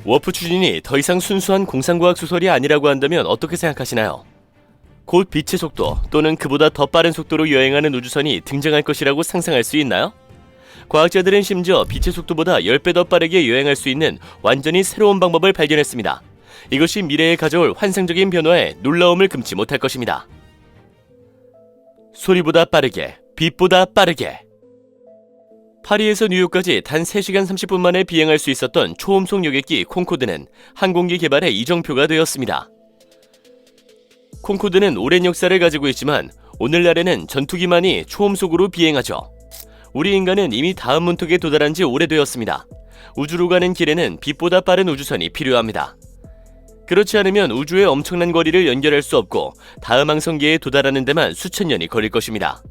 워프 추진이 더 이상 순수한 공상과학 소설이 아니라고 한다면 어떻게 생각하시나요? 곧 빛의 속도 또는 그보다 더 빠른 속도로 여행하는 우주선이 등장할 것이라고 상상할 수 있나요? 과학자들은 심지어 빛의 속도보다 10배 더 빠르게 여행할 수 있는 완전히 새로운 방법을 발견했습니다. 이것이 미래에 가져올 환상적인 변화에 놀라움을 금치 못할 것입니다. 소리보다 빠르게, 빛보다 빠르게. 파리에서 뉴욕까지 단 3시간 30분 만에 비행할 수 있었던 초음속 여객기 콩코드는 항공기 개발의 이정표가 되었습니다. 콩코드는 오랜 역사를 가지고 있지만 오늘날에는 전투기만이 초음속으로 비행하죠. 우리 인간은 이미 다음 문턱에 도달한 지 오래되었습니다. 우주로 가는 길에는 빛보다 빠른 우주선이 필요합니다. 그렇지 않으면 우주의 엄청난 거리를 연결할 수 없고 다음 항성기에 도달하는 데만 수천 년이 걸릴 것입니다.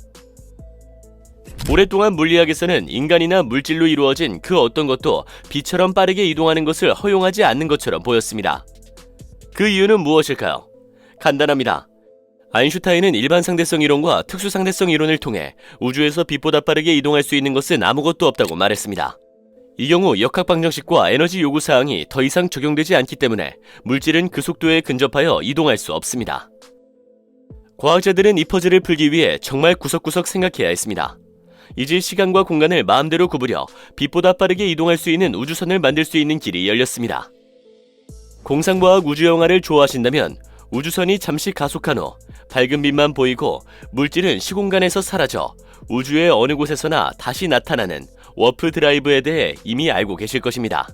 오랫동안 물리학에서는 인간이나 물질로 이루어진 그 어떤 것도 빛처럼 빠르게 이동하는 것을 허용하지 않는 것처럼 보였습니다. 그 이유는 무엇일까요? 간단합니다. 아인슈타인은 일반 상대성 이론과 특수 상대성 이론을 통해 우주에서 빛보다 빠르게 이동할 수 있는 것은 아무것도 없다고 말했습니다. 이 경우 역학 방정식과 에너지 요구 사항이 더 이상 적용되지 않기 때문에 물질은 그 속도에 근접하여 이동할 수 없습니다. 과학자들은 이 퍼즐을 풀기 위해 정말 구석구석 생각해야 했습니다. 이제 시간과 공간을 마음대로 구부려 빛보다 빠르게 이동할 수 있는 우주선을 만들 수 있는 길이 열렸습니다. 공상과학 우주영화를 좋아하신다면 우주선이 잠시 가속한 후 밝은 빛만 보이고 물질은 시공간에서 사라져 우주의 어느 곳에서나 다시 나타나는 워프 드라이브에 대해 이미 알고 계실 것입니다.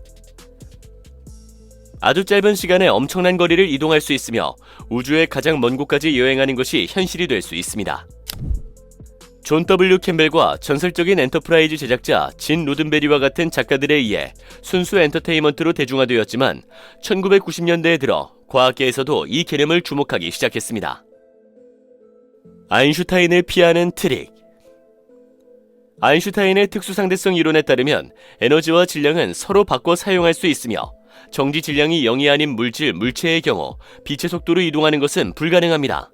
아주 짧은 시간에 엄청난 거리를 이동할 수 있으며 우주의 가장 먼 곳까지 여행하는 것이 현실이 될 수 있습니다. 존 W. 캠벨과 전설적인 엔터프라이즈 제작자 진 로든베리와 같은 작가들에 의해 순수 엔터테인먼트로 대중화되었지만 1990년대에 들어 과학계에서도 이 개념을 주목하기 시작했습니다. 아인슈타인을 피하는 트릭. 아인슈타인의 특수상대성 이론에 따르면 에너지와 질량은 서로 바꿔 사용할 수 있으며 정지 질량이 0이 아닌 물체의 경우 빛의 속도로 이동하는 것은 불가능합니다.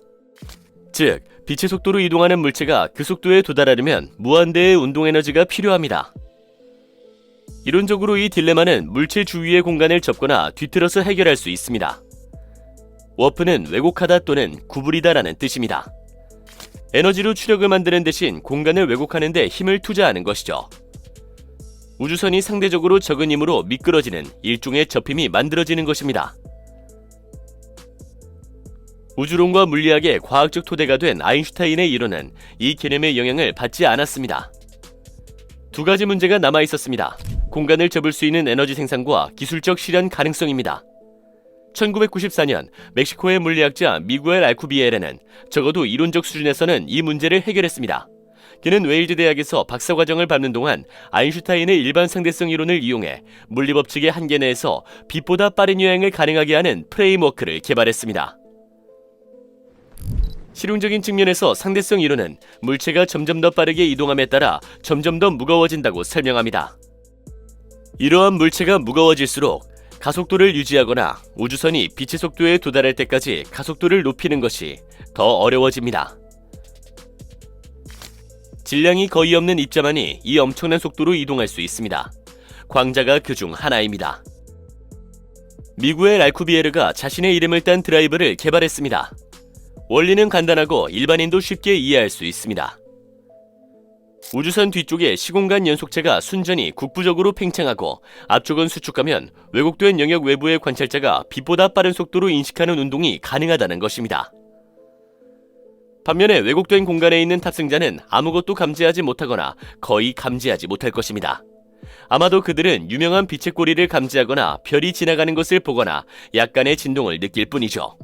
즉, 빛의 속도로 이동하는 물체가 그 속도에 도달하려면 무한대의 운동 에너지가 필요합니다. 이론적으로 이 딜레마는 물체 주위의 공간을 접거나 뒤틀어서 해결할 수 있습니다. 워프는 왜곡하다 또는 구부리다라는 뜻입니다. 에너지로 추력을 만드는 대신 공간을 왜곡하는 데 힘을 투자하는 것이죠. 우주선이 상대적으로 적은 힘으로 미끄러지는 일종의 접힘이 만들어지는 것입니다. 우주론과 물리학의 과학적 토대가 된 아인슈타인의 이론은 이 개념의 영향을 받지 않았습니다. 두 가지 문제가 남아 있었습니다. 공간을 접을 수 있는 에너지 생산과 기술적 실현 가능성입니다. 1994년 멕시코의 물리학자 미구엘 알쿠비에레는 적어도 이론적 수준에서는 이 문제를 해결했습니다. 그는 웨일즈 대학에서 박사과정을 밟는 동안 아인슈타인의 일반 상대성 이론을 이용해 물리법칙의 한계 내에서 빛보다 빠른 여행을 가능하게 하는 프레임워크를 개발했습니다. 실용적인 측면에서 상대성 이론은 물체가 점점 더 빠르게 이동함에 따라 점점 더 무거워진다고 설명합니다. 이러한 물체가 무거워질수록 가속도를 유지하거나 우주선이 빛의 속도에 도달할 때까지 가속도를 높이는 것이 더 어려워집니다. 질량이 거의 없는 입자만이 이 엄청난 속도로 이동할 수 있습니다. 광자가 그중 하나입니다. 미구엘 알쿠비에르가 자신의 이름을 딴 드라이버를 개발했습니다. 원리는 간단하고 일반인도 쉽게 이해할 수 있습니다. 우주선 뒤쪽에 시공간 연속체가 순전히 국부적으로 팽창하고 앞쪽은 수축하면 왜곡된 영역 외부의 관찰자가 빛보다 빠른 속도로 인식하는 운동이 가능하다는 것입니다. 반면에 왜곡된 공간에 있는 탑승자는 아무것도 감지하지 못하거나 거의 감지하지 못할 것입니다. 아마도 그들은 유명한 빛의 꼬리를 감지하거나 별이 지나가는 것을 보거나 약간의 진동을 느낄 뿐이죠.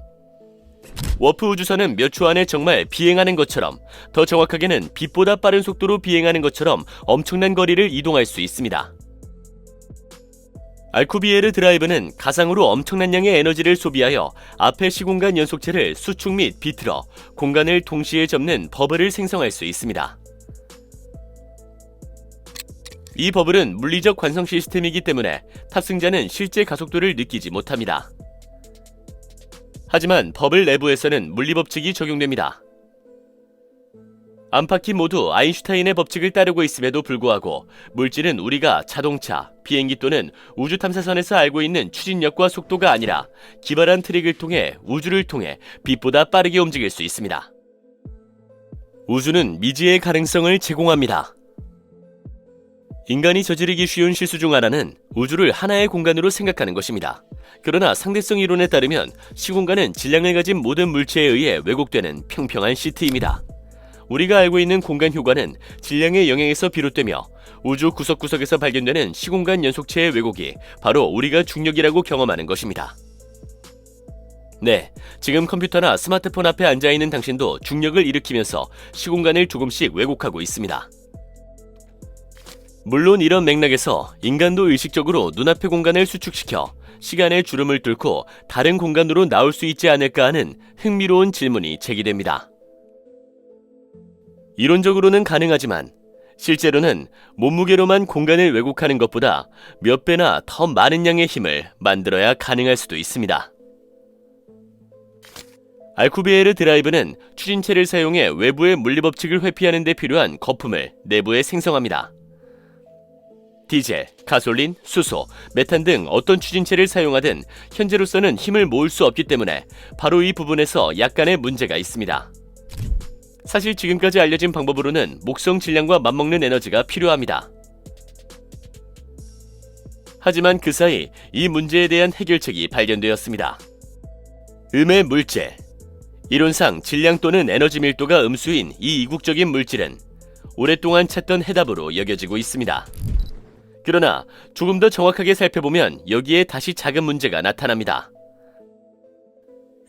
워프 우주선은 몇 초 안에 정말 비행하는 것처럼, 더 정확하게는 빛보다 빠른 속도로 비행하는 것처럼 엄청난 거리를 이동할 수 있습니다. 알쿠비에르 드라이브는 가상으로 엄청난 양의 에너지를 소비하여 앞의 시공간 연속체를 수축 및 비틀어 공간을 동시에 접는 버블을 생성할 수 있습니다. 이 버블은 물리적 관성 시스템이기 때문에 탑승자는 실제 가속도를 느끼지 못합니다. 하지만 버블 내부에서는 물리법칙이 적용됩니다. 안팎이 모두 아인슈타인의 법칙을 따르고 있음에도 불구하고 물질은 우리가 자동차, 비행기 또는 우주 탐사선에서 알고 있는 추진력과 속도가 아니라 기발한 트릭을 통해 우주를 통해 빛보다 빠르게 움직일 수 있습니다. 우주는 미지의 가능성을 제공합니다. 인간이 저지르기 쉬운 실수 중 하나는 우주를 하나의 공간으로 생각하는 것입니다. 그러나 상대성 이론에 따르면 시공간은 질량을 가진 모든 물체에 의해 왜곡되는 평평한 시트입니다. 우리가 알고 있는 공간 효과는 질량의 영향에서 비롯되며 우주 구석구석에서 발견되는 시공간 연속체의 왜곡이 바로 우리가 중력이라고 경험하는 것입니다. 네, 지금 컴퓨터나 스마트폰 앞에 앉아있는 당신도 중력을 일으키면서 시공간을 조금씩 왜곡하고 있습니다. 물론 이런 맥락에서 인간도 의식적으로 눈앞의 공간을 수축시켜 시간의 주름을 뚫고 다른 공간으로 나올 수 있지 않을까 하는 흥미로운 질문이 제기됩니다. 이론적으로는 가능하지만 실제로는 몸무게로만 공간을 왜곡하는 것보다 몇 배나 더 많은 양의 힘을 만들어야 가능할 수도 있습니다. 알쿠비에르 드라이브는 추진체를 사용해 외부의 물리법칙을 회피하는 데 필요한 거품을 내부에 생성합니다. 디젤, 가솔린, 수소, 메탄 등 어떤 추진체를 사용하든 현재로서는 힘을 모을 수 없기 때문에 바로 이 부분에서 약간의 문제가 있습니다. 사실 지금까지 알려진 방법으로는 목성 질량과 맞먹는 에너지가 필요합니다. 하지만 그 사이 이 문제에 대한 해결책이 발견되었습니다. 음의 물질. 이론상 질량 또는 에너지 밀도가 음수인 이 이국적인 물질은 오랫동안 찾던 해답으로 여겨지고 있습니다. 그러나 조금 더 정확하게 살펴보면 여기에 다시 작은 문제가 나타납니다.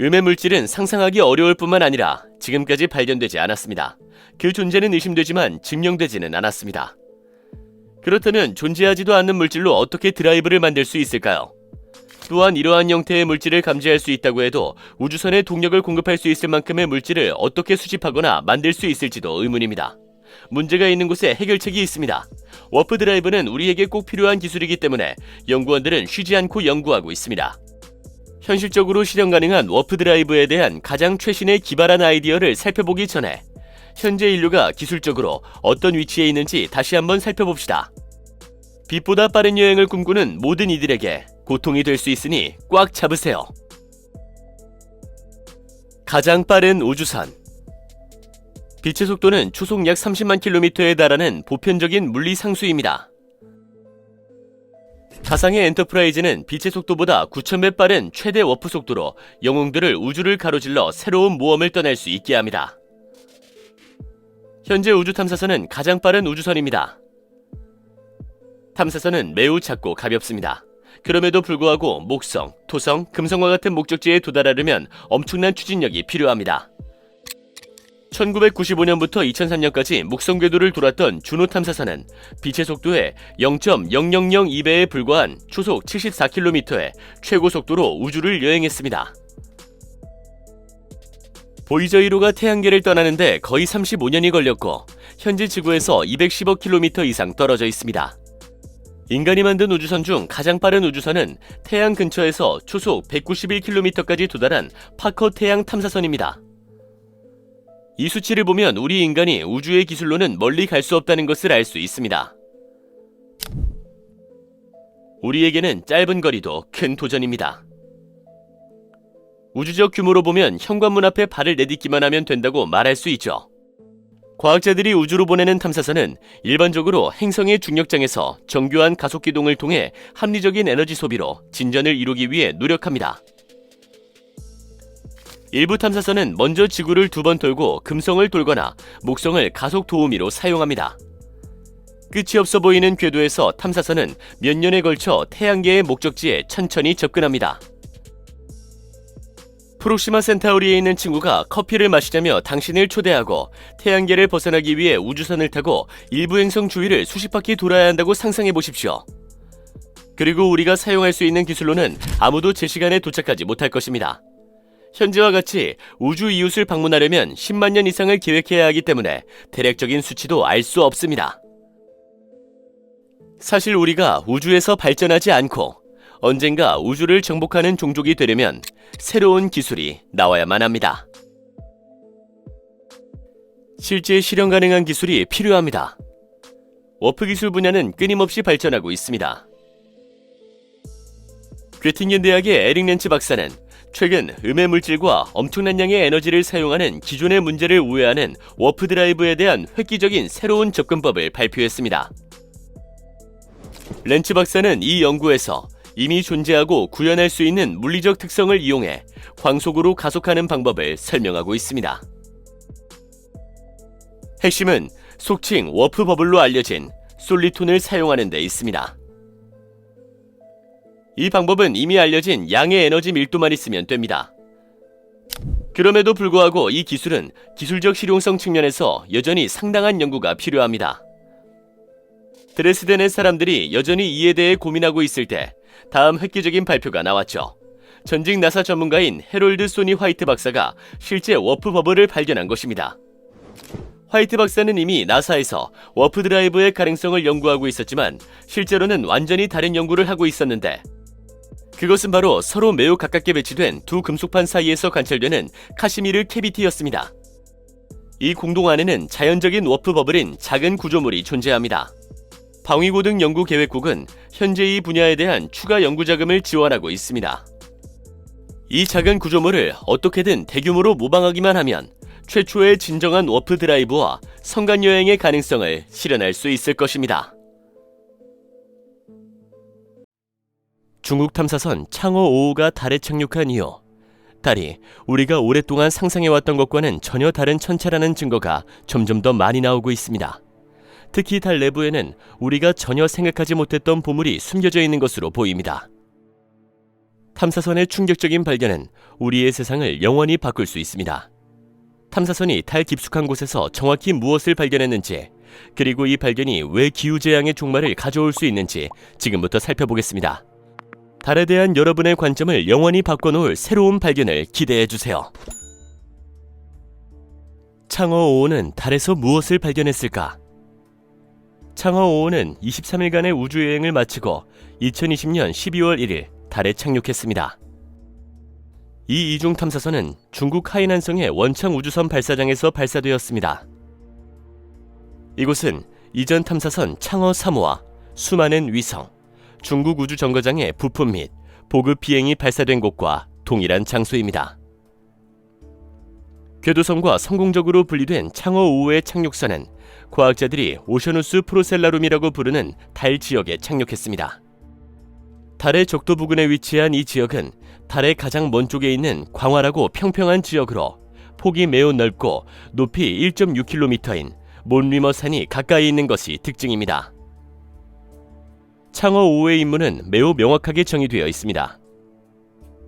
음의 물질은 상상하기 어려울 뿐만 아니라 지금까지 발견되지 않았습니다. 그 존재는 의심되지만 증명되지는 않았습니다. 그렇다면 존재하지도 않는 물질로 어떻게 드라이브를 만들 수 있을까요? 또한 이러한 형태의 물질을 감지할 수 있다고 해도 우주선에 동력을 공급할 수 있을 만큼의 물질을 어떻게 수집하거나 만들 수 있을지도 의문입니다. 문제가 있는 곳에 해결책이 있습니다. 워프 드라이브는 우리에게 꼭 필요한 기술이기 때문에 연구원들은 쉬지 않고 연구하고 있습니다. 현실적으로 실현 가능한 워프 드라이브에 대한 가장 최신의 기발한 아이디어를 살펴보기 전에 현재 인류가 기술적으로 어떤 위치에 있는지 다시 한번 살펴봅시다. 빛보다 빠른 여행을 꿈꾸는 모든 이들에게 고통이 될 수 있으니 꽉 잡으세요. 가장 빠른 우주선. 빛의 속도는 초속 약 30만 킬로미터에 달하는 보편적인 물리 상수입니다. 가상의 엔터프라이즈는 빛의 속도보다 9,000배 빠른 최대 워프 속도로 영웅들을 우주를 가로질러 새로운 모험을 떠날 수 있게 합니다. 현재 우주 탐사선은 가장 빠른 우주선입니다. 탐사선은 매우 작고 가볍습니다. 그럼에도 불구하고 목성, 토성, 금성과 같은 목적지에 도달하려면 엄청난 추진력이 필요합니다. 1995년부터 2003년까지 목성 궤도를 돌았던 주노 탐사선은 빛의 속도의 0.0002배에 불과한 초속 74km의 최고 속도로 우주를 여행했습니다. 보이저 1호가 태양계를 떠나는데 거의 35년이 걸렸고 현재 지구에서 210억 km 이상 떨어져 있습니다. 인간이 만든 우주선 중 가장 빠른 우주선은 태양 근처에서 초속 191km까지 도달한 파커 태양 탐사선입니다. 이 수치를 보면 우리 인간이 우주의 기술로는 멀리 갈 수 없다는 것을 알 수 있습니다. 우리에게는 짧은 거리도 큰 도전입니다. 우주적 규모로 보면 현관문 앞에 발을 내딛기만 하면 된다고 말할 수 있죠. 과학자들이 우주로 보내는 탐사선은 일반적으로 행성의 중력장에서 정교한 가속기동을 통해 합리적인 에너지 소비로 진전을 이루기 위해 노력합니다. 일부 탐사선은 먼저 지구를 2번 돌고 금성을 돌거나 목성을 가속 도우미로 사용합니다. 끝이 없어 보이는 궤도에서 탐사선은 몇 년에 걸쳐 태양계의 목적지에 천천히 접근합니다. 프록시마 센타우리에 있는 친구가 커피를 마시자며 당신을 초대하고 태양계를 벗어나기 위해 우주선을 타고 일부 행성 주위를 수십 바퀴 돌아야 한다고 상상해 보십시오. 그리고 우리가 사용할 수 있는 기술로는 아무도 제 시간에 도착하지 못할 것입니다. 현재와 같이 우주 이웃을 방문하려면 10만 년 이상을 계획해야 하기 때문에 대략적인 수치도 알 수 없습니다. 사실 우리가 우주에서 발전하지 않고 언젠가 우주를 정복하는 종족이 되려면 새로운 기술이 나와야만 합니다. 실제 실현 가능한 기술이 필요합니다. 워프 기술 분야는 끊임없이 발전하고 있습니다. 괴팅겐 대학의 에릭 렌츠 박사는 최근 음의 물질과 엄청난 양의 에너지를 사용하는 기존의 문제를 우회하는 워프 드라이브에 대한 획기적인 새로운 접근법을 발표했습니다. 렌츠 박사는 이 연구에서 이미 존재하고 구현할 수 있는 물리적 특성을 이용해 광속으로 가속하는 방법을 설명하고 있습니다. 핵심은 속칭 워프 버블로 알려진 솔리톤을 사용하는 데 있습니다. 이 방법은 이미 알려진 양의 에너지 밀도만 있으면 됩니다. 그럼에도 불구하고 이 기술은 기술적 실용성 측면에서 여전히 상당한 연구가 필요합니다. 드레스덴의 사람들이 여전히 이에 대해 고민하고 있을 때 다음 획기적인 발표가 나왔죠. 전직 나사 전문가인 해롤드 소니 화이트 박사가 실제 워프 버블을 발견한 것입니다. 화이트 박사는 이미 나사에서 워프 드라이브의 가능성을 연구하고 있었지만 실제로는 완전히 다른 연구를 하고 있었는데, 그것은 바로 서로 매우 가깝게 배치된 두 금속판 사이에서 관찰되는 카시미르 캐비티였습니다. 이 공동 안에는 자연적인 워프 버블인 작은 구조물이 존재합니다. 방위고등 연구계획국은 현재 이 분야에 대한 추가 연구 자금을 지원하고 있습니다. 이 작은 구조물을 어떻게든 대규모로 모방하기만 하면 최초의 진정한 워프 드라이브와 성간 여행의 가능성을 실현할 수 있을 것입니다. 중국 탐사선 창어 5호가 달에 착륙한 이후 달이 우리가 오랫동안 상상해왔던 것과는 전혀 다른 천체라는 증거가 점점 더 많이 나오고 있습니다. 특히 달 내부에는 우리가 전혀 생각하지 못했던 보물이 숨겨져 있는 것으로 보입니다. 탐사선의 충격적인 발견은 우리의 세상을 영원히 바꿀 수 있습니다. 탐사선이 달 깊숙한 곳에서 정확히 무엇을 발견했는지, 그리고 이 발견이 왜 기후재앙의 종말을 가져올 수 있는지 지금부터 살펴보겠습니다. 달에 대한 여러분의 관점을 영원히 바꿔놓을 새로운 발견을 기대해주세요. 창어 5호는 달에서 무엇을 발견했을까? 창어 5호는 23일간의 우주여행을 마치고 2020년 12월 1일 달에 착륙했습니다. 이 이중 탐사선은 중국 하이난성의 원창 우주선 발사장에서 발사되었습니다. 이곳은 이전 탐사선 창어 3호와 수많은 위성, 중국 우주정거장의 부품 및 보급 비행이 발사된 곳과 동일한 장소입니다. 궤도선과 성공적으로 분리된 창어 5호의 착륙선은 과학자들이 오셔누스 프로셀라룸이라고 부르는 달 지역에 착륙했습니다. 달의 적도 부근에 위치한 이 지역은 달의 가장 먼 쪽에 있는 광활하고 평평한 지역으로 폭이 매우 넓고 높이 1.6km인 몬리머 산이 가까이 있는 것이 특징입니다. 창어 5호의 임무는 매우 명확하게 정의되어 있습니다.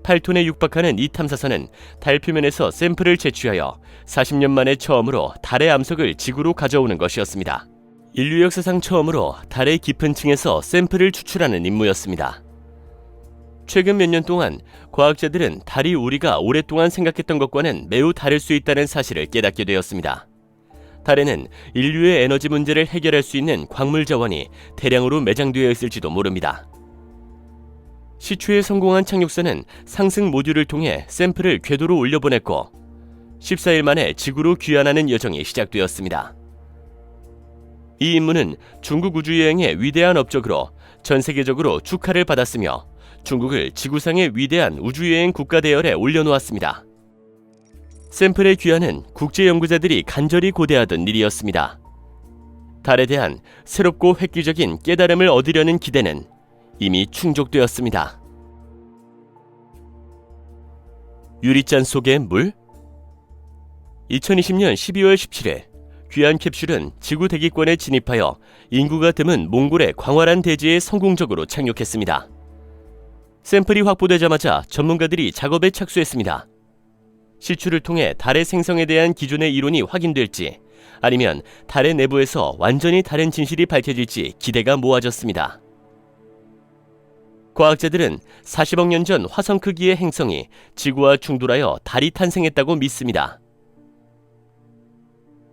8톤에 육박하는 이 탐사선은 달 표면에서 샘플을 채취하여 40년 만에 처음으로 달의 암석을 지구로 가져오는 것이었습니다. 인류 역사상 처음으로 달의 깊은 층에서 샘플을 추출하는 임무였습니다. 최근 몇 년 동안 과학자들은 달이 우리가 오랫동안 생각했던 것과는 매우 다를 수 있다는 사실을 깨닫게 되었습니다. 달에는 인류의 에너지 문제를 해결할 수 있는 광물 자원이 대량으로 매장되어 있을지도 모릅니다. 시초에 성공한 착륙선은 상승 모듈을 통해 샘플을 궤도로 올려보냈고 14일 만에 지구로 귀환하는 여정이 시작되었습니다. 이 임무는 중국 우주여행의 위대한 업적으로 전 세계적으로 축하를 받았으며 중국을 지구상의 위대한 우주여행 국가 대열에 올려놓았습니다. 샘플의 귀환은 국제연구자들이 간절히 고대하던 일이었습니다. 달에 대한 새롭고 획기적인 깨달음을 얻으려는 기대는 이미 충족되었습니다. 유리잔 속의 물? 2020년 12월 17일 귀한 캡슐은 지구 대기권에 진입하여 인구가 드문 몽골의 광활한 대지에 성공적으로 착륙했습니다. 샘플이 확보되자마자 전문가들이 작업에 착수했습니다. 시추를 통해 달의 생성에 대한 기존의 이론이 확인될지 아니면 달의 내부에서 완전히 다른 진실이 밝혀질지 기대가 모아졌습니다. 과학자들은 40억 년 전 화성 크기의 행성이 지구와 충돌하여 달이 탄생했다고 믿습니다.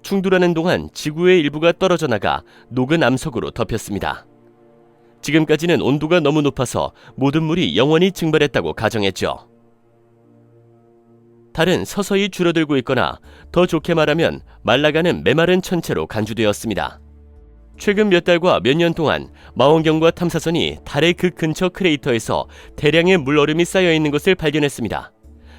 충돌하는 동안 지구의 일부가 떨어져 나가 녹은 암석으로 덮였습니다. 지금까지는 온도가 너무 높아서 모든 물이 영원히 증발했다고 가정했죠. 달은 서서히 줄어들고 있거나 더 좋게 말하면 말라가는 메마른 천체로 간주되었습니다. 최근 몇 달과 몇 년 동안 망원경과 탐사선이 달의 극 근처 크레이터에서 대량의 물얼음이 쌓여있는 것을 발견했습니다.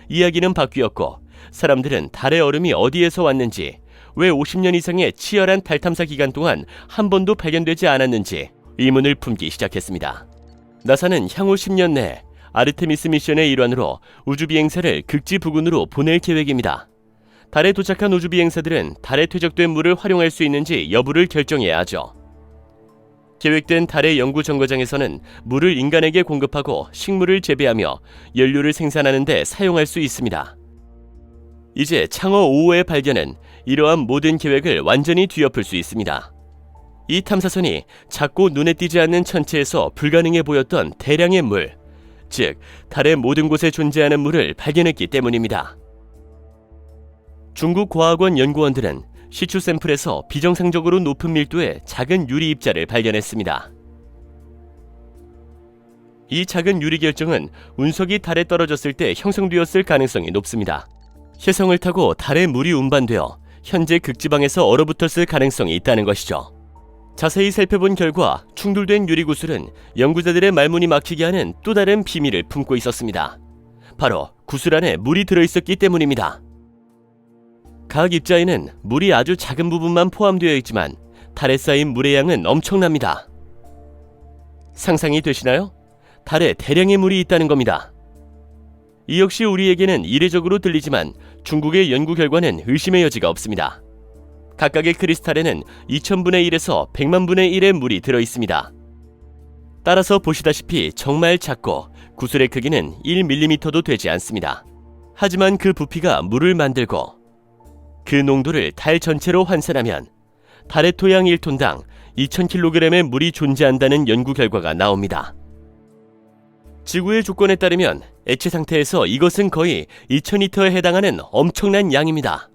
이야기는 바뀌었고 사람들은 달의 얼음이 어디에서 왔는지, 왜 50년 이상의 치열한 달 탐사 기간 동안 한 번도 발견되지 않았는지 의문을 품기 시작했습니다. 나사는 향후 10년 내에 아르테미스 미션의 일환으로 우주비행사를 극지 부근으로 보낼 계획입니다. 달에 도착한 우주비행사들은 달에 퇴적된 물을 활용할 수 있는지 여부를 결정해야 하죠. 계획된 달의 연구 정거장에서는 물을 인간에게 공급하고 식물을 재배하며 연료를 생산하는 데 사용할 수 있습니다. 이제 창어 5호의 발견은 이러한 모든 계획을 완전히 뒤엎을 수 있습니다. 이 탐사선이 작고 눈에 띄지 않는 천체에서 불가능해 보였던 대량의 물, 즉 달의 모든 곳에 존재하는 물을 발견했기 때문입니다. 중국 과학원 연구원들은 시추 샘플에서 비정상적으로 높은 밀도의 작은 유리 입자를 발견했습니다. 이 작은 유리 결정은 운석이 달에 떨어졌을 때 형성되었을 가능성이 높습니다. 혜성을 타고 달에 물이 운반되어 현재 극지방에서 얼어붙었을 가능성이 있다는 것이죠. 자세히 살펴본 결과 충돌된 유리구슬은 연구자들의 말문이 막히게 하는 또 다른 비밀을 품고 있었습니다. 바로 구슬 안에 물이 들어있었기 때문입니다. 각 입자에는 물이 아주 작은 부분만 포함되어 있지만 달에 쌓인 물의 양은 엄청납니다. 상상이 되시나요? 달에 대량의 물이 있다는 겁니다. 이 역시 우리에게는 이례적으로 들리지만 중국의 연구 결과는 의심의 여지가 없습니다. 각각의 크리스탈에는 2000분의 1에서 100만분의 1의 물이 들어있습니다. 따라서 보시다시피 정말 작고 구슬의 크기는 1mm도 되지 않습니다. 하지만 그 부피가 물을 만들고 그 농도를 달 전체로 환산하면 달의 토양 1톤당 2000kg의 물이 존재한다는 연구 결과가 나옵니다. 지구의 조건에 따르면 액체 상태에서 이것은 거의 2000리터에 해당하는 엄청난 양입니다.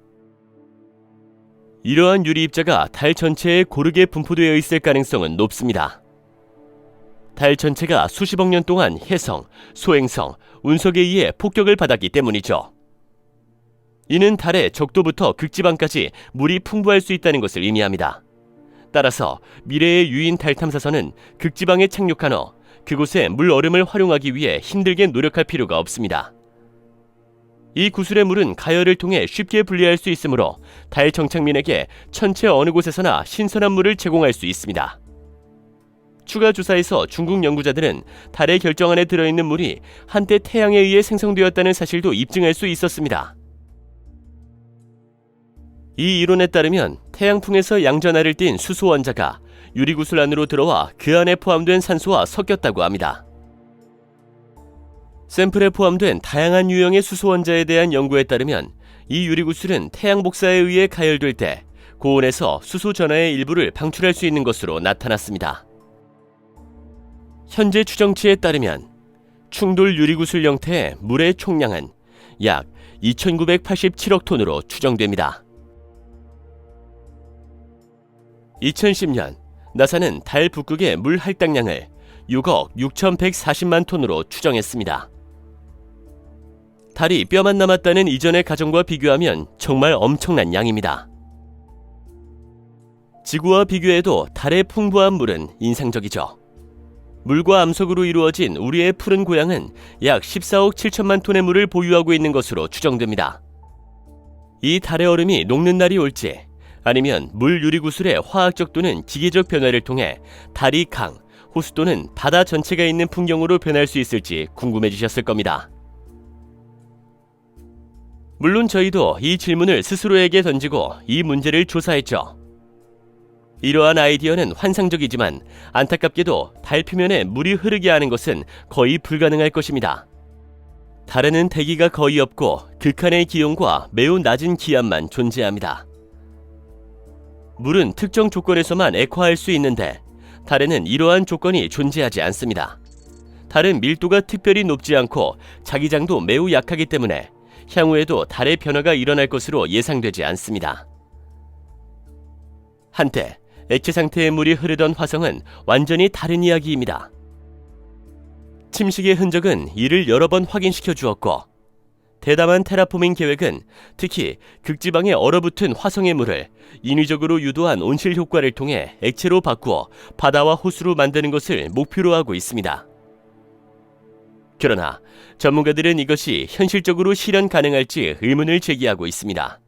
이러한 유리 입자가 달 전체에 고르게 분포되어 있을 가능성은 높습니다. 달 전체가 수십억 년 동안 혜성, 소행성, 운석에 의해 폭격을 받았기 때문이죠. 이는 달의 적도부터 극지방까지 물이 풍부할 수 있다는 것을 의미합니다. 따라서 미래의 유인 달 탐사선은 극지방에 착륙한 후 그곳의 물 얼음을 활용하기 위해 힘들게 노력할 필요가 없습니다. 이 구슬의 물은 가열을 통해 쉽게 분리할 수 있으므로 달 정착민에게 천체 어느 곳에서나 신선한 물을 제공할 수 있습니다. 추가 조사에서 중국 연구자들은 달의 결정 안에 들어있는 물이 한때 태양에 의해 생성되었다는 사실도 입증할 수 있었습니다. 이 이론에 따르면 태양풍에서 양전하를 띤 수소 원자가 유리구슬 안으로 들어와 그 안에 포함된 산소와 섞였다고 합니다. 샘플에 포함된 다양한 유형의 수소 원자에 대한 연구에 따르면 이 유리구슬은 태양 복사에 의해 가열될 때 고온에서 수소 전하의 일부를 방출할 수 있는 것으로 나타났습니다. 현재 추정치에 따르면 충돌 유리구슬 형태의 물의 총량은 약 2987억 톤으로 추정됩니다. 2010년 나사는 달 북극의 물 할당량을 6억 6140만 톤으로 추정했습니다. 달이 뼈만 남았다는 이전의 가정과 비교하면 정말 엄청난 양입니다. 지구와 비교해도 달의 풍부한 물은 인상적이죠. 물과 암석으로 이루어진 우리의 푸른 고향은 약 14억 7천만 톤의 물을 보유하고 있는 것으로 추정됩니다. 이 달의 얼음이 녹는 날이 올지 아니면 물 유리구슬의 화학적 또는 기계적 변화를 통해 달이 강, 호수 또는 바다 전체가 있는 풍경으로 변할 수 있을지 궁금해지셨을 겁니다. 물론 저희도 이 질문을 스스로에게 던지고 이 문제를 조사했죠. 이러한 아이디어는 환상적이지만 안타깝게도 달 표면에 물이 흐르게 하는 것은 거의 불가능할 것입니다. 달에는 대기가 거의 없고 극한의 기온과 매우 낮은 기압만 존재합니다. 물은 특정 조건에서만 액화할 수 있는데 달에는 이러한 조건이 존재하지 않습니다. 달은 밀도가 특별히 높지 않고 자기장도 매우 약하기 때문에 향후에도 달의 변화가 일어날 것으로 예상되지 않습니다. 한때 액체 상태의 물이 흐르던 화성은 완전히 다른 이야기입니다. 침식의 흔적은 이를 여러 번 확인시켜 주었고 대담한 테라포밍 계획은 특히 극지방에 얼어붙은 화성의 물을 인위적으로 유도한 온실 효과를 통해 액체로 바꾸어 바다와 호수로 만드는 것을 목표로 하고 있습니다. 그러나 전문가들은 이것이 현실적으로 실현 가능할지 의문을 제기하고 있습니다.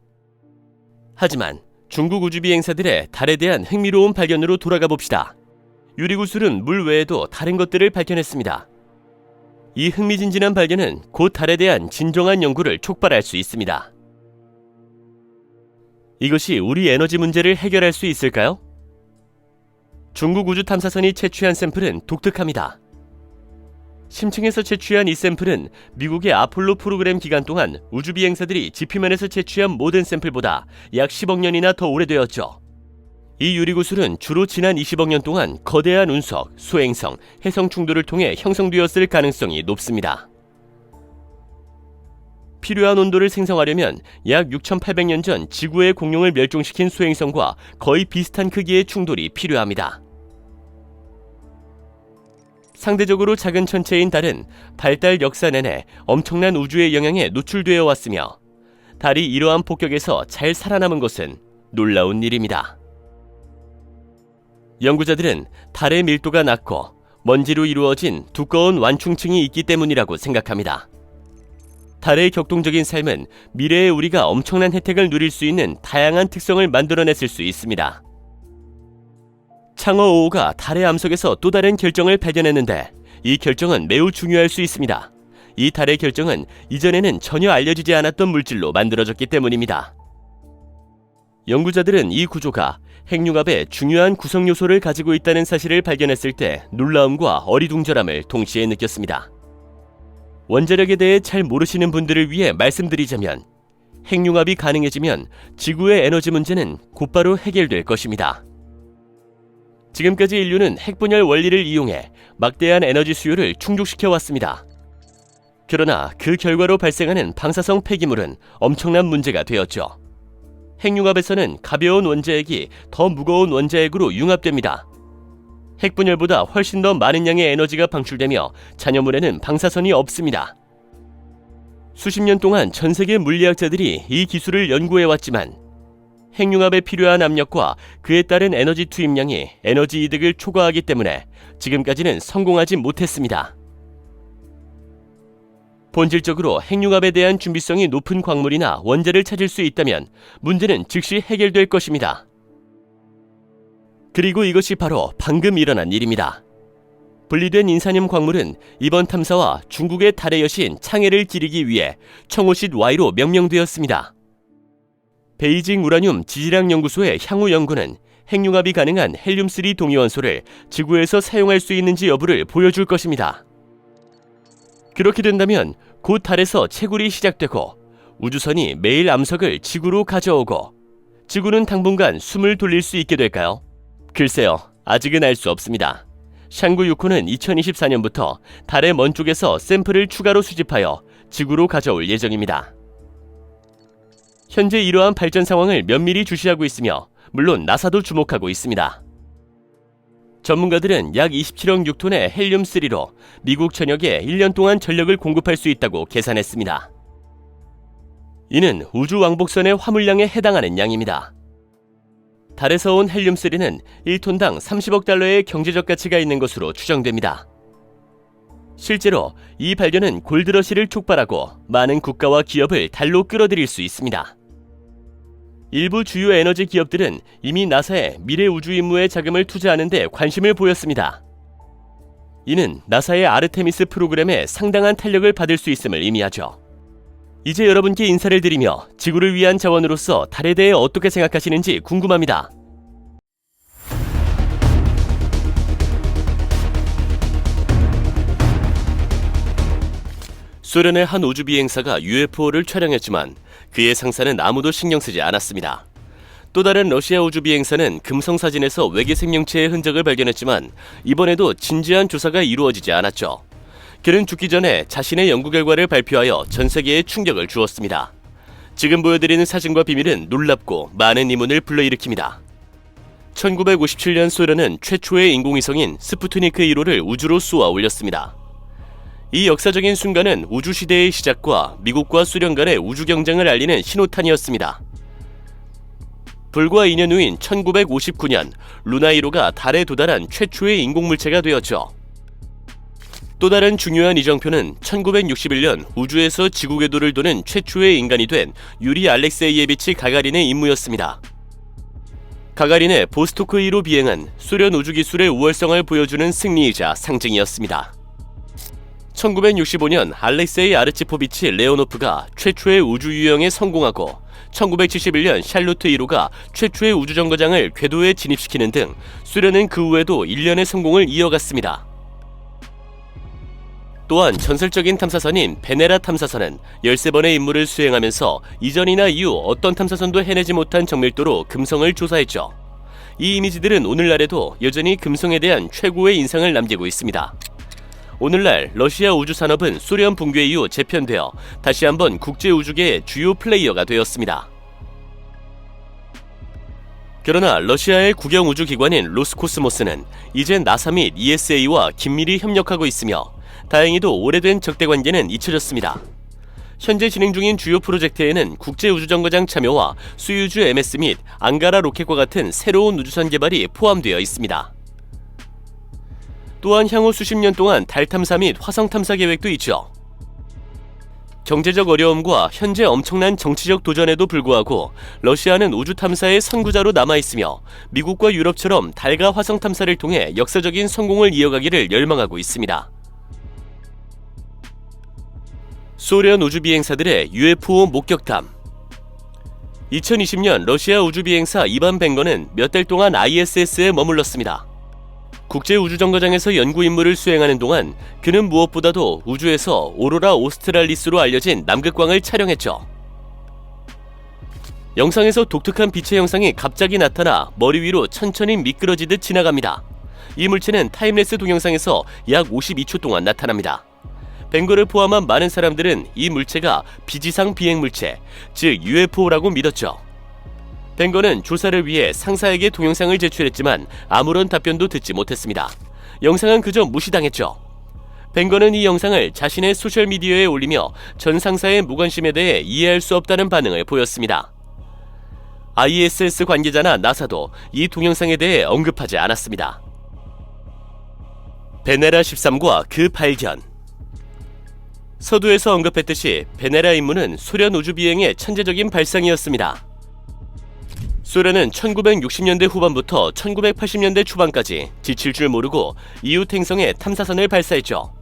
하지만 중국 우주비행사들의 달에 대한 흥미로운 발견으로 돌아가 봅시다. 유리구슬은 물 외에도 다른 것들을 발견했습니다. 이 흥미진진한 발견은 곧 달에 대한 진정한 연구를 촉발할 수 있습니다. 이것이 우리 에너지 문제를 해결할 수 있을까요? 중국 우주 탐사선이 채취한 샘플은 독특합니다. 심층에서 채취한 이 샘플은 미국의 아폴로 프로그램 기간 동안 우주 비행사들이 지표면에서 채취한 모든 샘플보다 약 10억 년이나 더 오래되었죠. 이 유리구슬은 주로 지난 20억 년 동안 거대한 운석, 소행성, 해성 충돌을 통해 형성되었을 가능성이 높습니다. 필요한 온도를 생성하려면 약 6,800년 전 지구의 공룡을 멸종시킨 소행성과 거의 비슷한 크기의 충돌이 필요합니다. 상대적으로 작은 천체인 달은 발달 역사 내내 엄청난 우주의 영향에 노출되어 왔으며 달이 이러한 폭격에서 잘 살아남은 것은 놀라운 일입니다. 연구자들은 달의 밀도가 낮고 먼지로 이루어진 두꺼운 완충층이 있기 때문이라고 생각합니다. 달의 격동적인 삶은 미래의 우리가 엄청난 혜택을 누릴 수 있는 다양한 특성을 만들어냈을 수 있습니다. 창어 5호가 달의 암석에서 또 다른 결정을 발견했는데 이 결정은 매우 중요할 수 있습니다. 이 달의 결정은 이전에는 전혀 알려지지 않았던 물질로 만들어졌기 때문입니다. 연구자들은 이 구조가 핵융합의 중요한 구성 요소를 가지고 있다는 사실을 발견했을 때 놀라움과 어리둥절함을 동시에 느꼈습니다. 원자력에 대해 잘 모르시는 분들을 위해 말씀드리자면 핵융합이 가능해지면 지구의 에너지 문제는 곧바로 해결될 것입니다. 지금까지 인류는 핵분열 원리를 이용해 막대한 에너지 수요를 충족시켜 왔습니다. 그러나 그 결과로 발생하는 방사성 폐기물은 엄청난 문제가 되었죠. 핵융합에서는 가벼운 원자핵이 더 무거운 원자핵으로 융합됩니다. 핵분열보다 훨씬 더 많은 양의 에너지가 방출되며 잔여물에는 방사선이 없습니다. 수십 년 동안 전 세계 물리학자들이 이 기술을 연구해왔지만 핵융합에 필요한 압력과 그에 따른 에너지 투입량이 에너지 이득을 초과하기 때문에 지금까지는 성공하지 못했습니다. 본질적으로 핵융합에 대한 준비성이 높은 광물이나 원자를 찾을 수 있다면 문제는 즉시 해결될 것입니다. 그리고 이것이 바로 방금 일어난 일입니다. 분리된 인산염 광물은 이번 탐사와 중국의 달의 여신 창해를 기리기 위해 청호싯 Y로 명명되었습니다. 베이징 우라늄 지질학 연구소의 향후 연구는 핵융합이 가능한 헬륨3 동위원소를 지구에서 사용할 수 있는지 여부를 보여줄 것입니다. 그렇게 된다면 곧 달에서 채굴이 시작되고 우주선이 매일 암석을 지구로 가져오고 지구는 당분간 숨을 돌릴 수 있게 될까요? 글쎄요, 아직은 알 수 없습니다. 샹구 6호는 2024년부터 달의 먼 쪽에서 샘플을 추가로 수집하여 지구로 가져올 예정입니다. 현재 이러한 발전 상황을 면밀히 주시하고 있으며 물론 나사도 주목하고 있습니다. 전문가들은 약 27억 6톤의 헬륨3로 미국 전역에 1년 동안 전력을 공급할 수 있다고 계산했습니다. 이는 우주 왕복선의 화물량에 해당하는 양입니다. 달에서 온 헬륨3는 1톤당 30억 달러의 경제적 가치가 있는 것으로 추정됩니다. 실제로 이 발견은 골드러시를 촉발하고 많은 국가와 기업을 달로 끌어들일 수 있습니다. 일부 주요 에너지 기업들은 이미 나사의 미래 우주 임무에 자금을 투자하는 데 관심을 보였습니다. 이는 나사의 아르테미스 프로그램에 상당한 탄력을 받을 수 있음을 의미하죠. 이제 여러분께 인사를 드리며 지구를 위한 자원으로서 달에 대해 어떻게 생각하시는지 궁금합니다. 소련의 한 우주비행사가 UFO를 촬영했지만 그의 상사는 아무도 신경 쓰지 않았습니다. 또 다른 러시아 우주비행사는 금성사진에서 외계 생명체의 흔적을 발견했지만 이번에도 진지한 조사가 이루어지지 않았죠. 그는 죽기 전에 자신의 연구 결과를 발표하여 전 세계에 충격을 주었습니다. 지금 보여드리는 사진과 비밀은 놀랍고 많은 의문을 불러일으킵니다. 1957년 소련은 최초의 인공위성인 스푸트니크 1호를 우주로 쏘아 올렸습니다. 이 역사적인 순간은 우주시대의 시작과 미국과 소련 간의 우주 경쟁을 알리는 신호탄이었습니다. 불과 2년 후인 1959년 루나 1호가 달에 도달한 최초의 인공물체가 되었죠. 또 다른 중요한 이정표는 1961년 우주에서 지구 궤도를 도는 최초의 인간이 된 유리 알렉세이에비치 가가린의 임무였습니다. 가가린의 보스토크 1호 비행은 소련 우주기술의 우월성을 보여주는 승리이자 상징이었습니다. 1965년 알렉세이 아르치포비치 레오노프가 최초의 우주 유영에 성공하고 1971년 샬루트 1호가 최초의 우주정거장을 궤도에 진입시키는 등 소련은 그 후에도 일련의 성공을 이어갔습니다. 또한 전설적인 탐사선인 베네라 탐사선은 13번의 임무를 수행하면서 이전이나 이후 어떤 탐사선도 해내지 못한 정밀도로 금성을 조사했죠. 이 이미지들은 오늘날에도 여전히 금성에 대한 최고의 인상을 남기고 있습니다. 오늘날 러시아 우주산업은 소련 붕괴 이후 재편되어 다시 한번 국제우주계의 주요 플레이어가 되었습니다. 그러나 러시아의 국영우주기관인 로스코스모스는 이제 나사 및 ESA와 긴밀히 협력하고 있으며 다행히도 오래된 적대관계는 잊혀졌습니다. 현재 진행 중인 주요 프로젝트에는 국제우주정거장 참여와 소유주 MS 및 앙가라 로켓과 같은 새로운 우주선 개발이 포함되어 있습니다. 또한 향후 수십 년 동안 달 탐사 및 화성 탐사 계획도 있죠. 경제적 어려움과 현재 엄청난 정치적 도전에도 불구하고 러시아는 우주 탐사의 선구자로 남아있으며 미국과 유럽처럼 달과 화성 탐사를 통해 역사적인 성공을 이어가기를 열망하고 있습니다. 소련 우주비행사들의 UFO 목격담. 2020년 러시아 우주비행사 이반 벵거는 몇 달 동안 ISS에 머물렀습니다. 국제우주정거장에서 연구 임무를 수행하는 동안 그는 무엇보다도 우주에서 오로라 오스트랄리스로 알려진 남극광을 촬영했죠. 영상에서 독특한 빛의 형상이 갑자기 나타나 머리 위로 천천히 미끄러지듯 지나갑니다. 이 물체는 타임랩스 동영상에서 약 52초 동안 나타납니다. 벵거를 포함한 많은 사람들은 이 물체가 비지상 비행물체, 즉 UFO라고 믿었죠. 벵거는 조사를 위해 상사에게 동영상을 제출했지만 아무런 답변도 듣지 못했습니다. 영상은 그저 무시당했죠. 벵거는 이 영상을 자신의 소셜미디어에 올리며 전 상사의 무관심에 대해 이해할 수 없다는 반응을 보였습니다. ISS 관계자나 나사도 이 동영상에 대해 언급하지 않았습니다. 베네라 13과 그 발견. 서두에서 언급했듯이 베네라 임무는 소련 우주비행의 천재적인 발상이었습니다. 소련은 1960년대 후반부터 1980년대 초반까지 지칠 줄 모르고 이웃 행성에 탐사선을 발사했죠.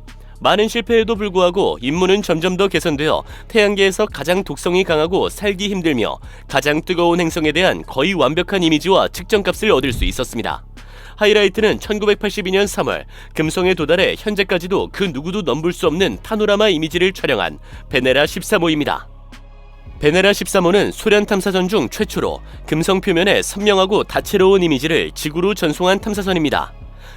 많은 실패에도 불구하고 임무는 점점 더 개선되어 태양계에서 가장 독성이 강하고 살기 힘들며 가장 뜨거운 행성에 대한 거의 완벽한 이미지와 측정값을 얻을 수 있었습니다. 하이라이트는 1982년 3월 금성에 도달해 현재까지도 그 누구도 넘볼 수 없는 파노라마 이미지를 촬영한 베네라 13호입니다. 베네라 13호는 소련 탐사선 중 최초로 금성 표면에 선명하고 다채로운 이미지를 지구로 전송한 탐사선입니다.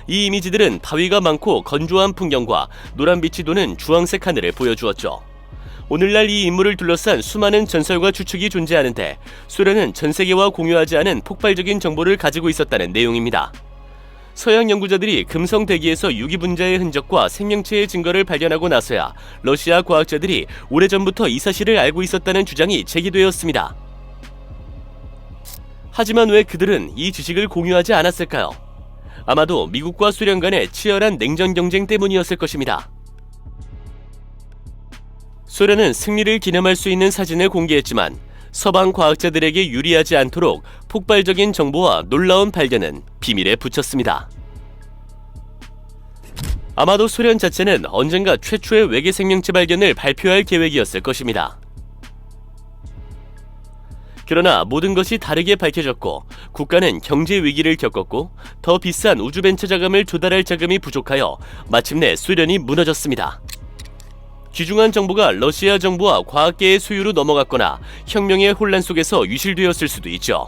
이 이미지들은 바위가 많고 건조한 풍경과 노란빛이 도는 주황색 하늘을 보여주었죠. 오늘날 이 인물을 둘러싼 수많은 전설과 추측이 존재하는데 소련은 전 세계와 공유하지 않은 폭발적인 정보를 가지고 있었다는 내용입니다. 서양 연구자들이 금성 대기에서 유기분자의 흔적과 생명체의 증거를 발견하고 나서야 러시아 과학자들이 오래전부터 이 사실을 알고 있었다는 주장이 제기되었습니다. 하지만 왜 그들은 이 지식을 공유하지 않았을까요? 아마도 미국과 소련 간의 치열한 냉전 경쟁 때문이었을 것입니다. 소련은 승리를 기념할 수 있는 사진을 공개했지만 서방 과학자들에게 유리하지 않도록 폭발적인 정보와 놀라운 발견은 비밀에 붙였습니다. 아마도 소련 자체는 언젠가 최초의 외계 생명체 발견을 발표할 계획이었을 것입니다. 그러나 모든 것이 다르게 밝혀졌고 국가는 경제 위기를 겪었고 더 비싼 우주 벤처 자금을 조달할 자금이 부족하여 마침내 소련이 무너졌습니다. 귀중한 정보가 러시아 정부와 과학계의 소유로 넘어갔거나 혁명의 혼란 속에서 유실되었을 수도 있죠.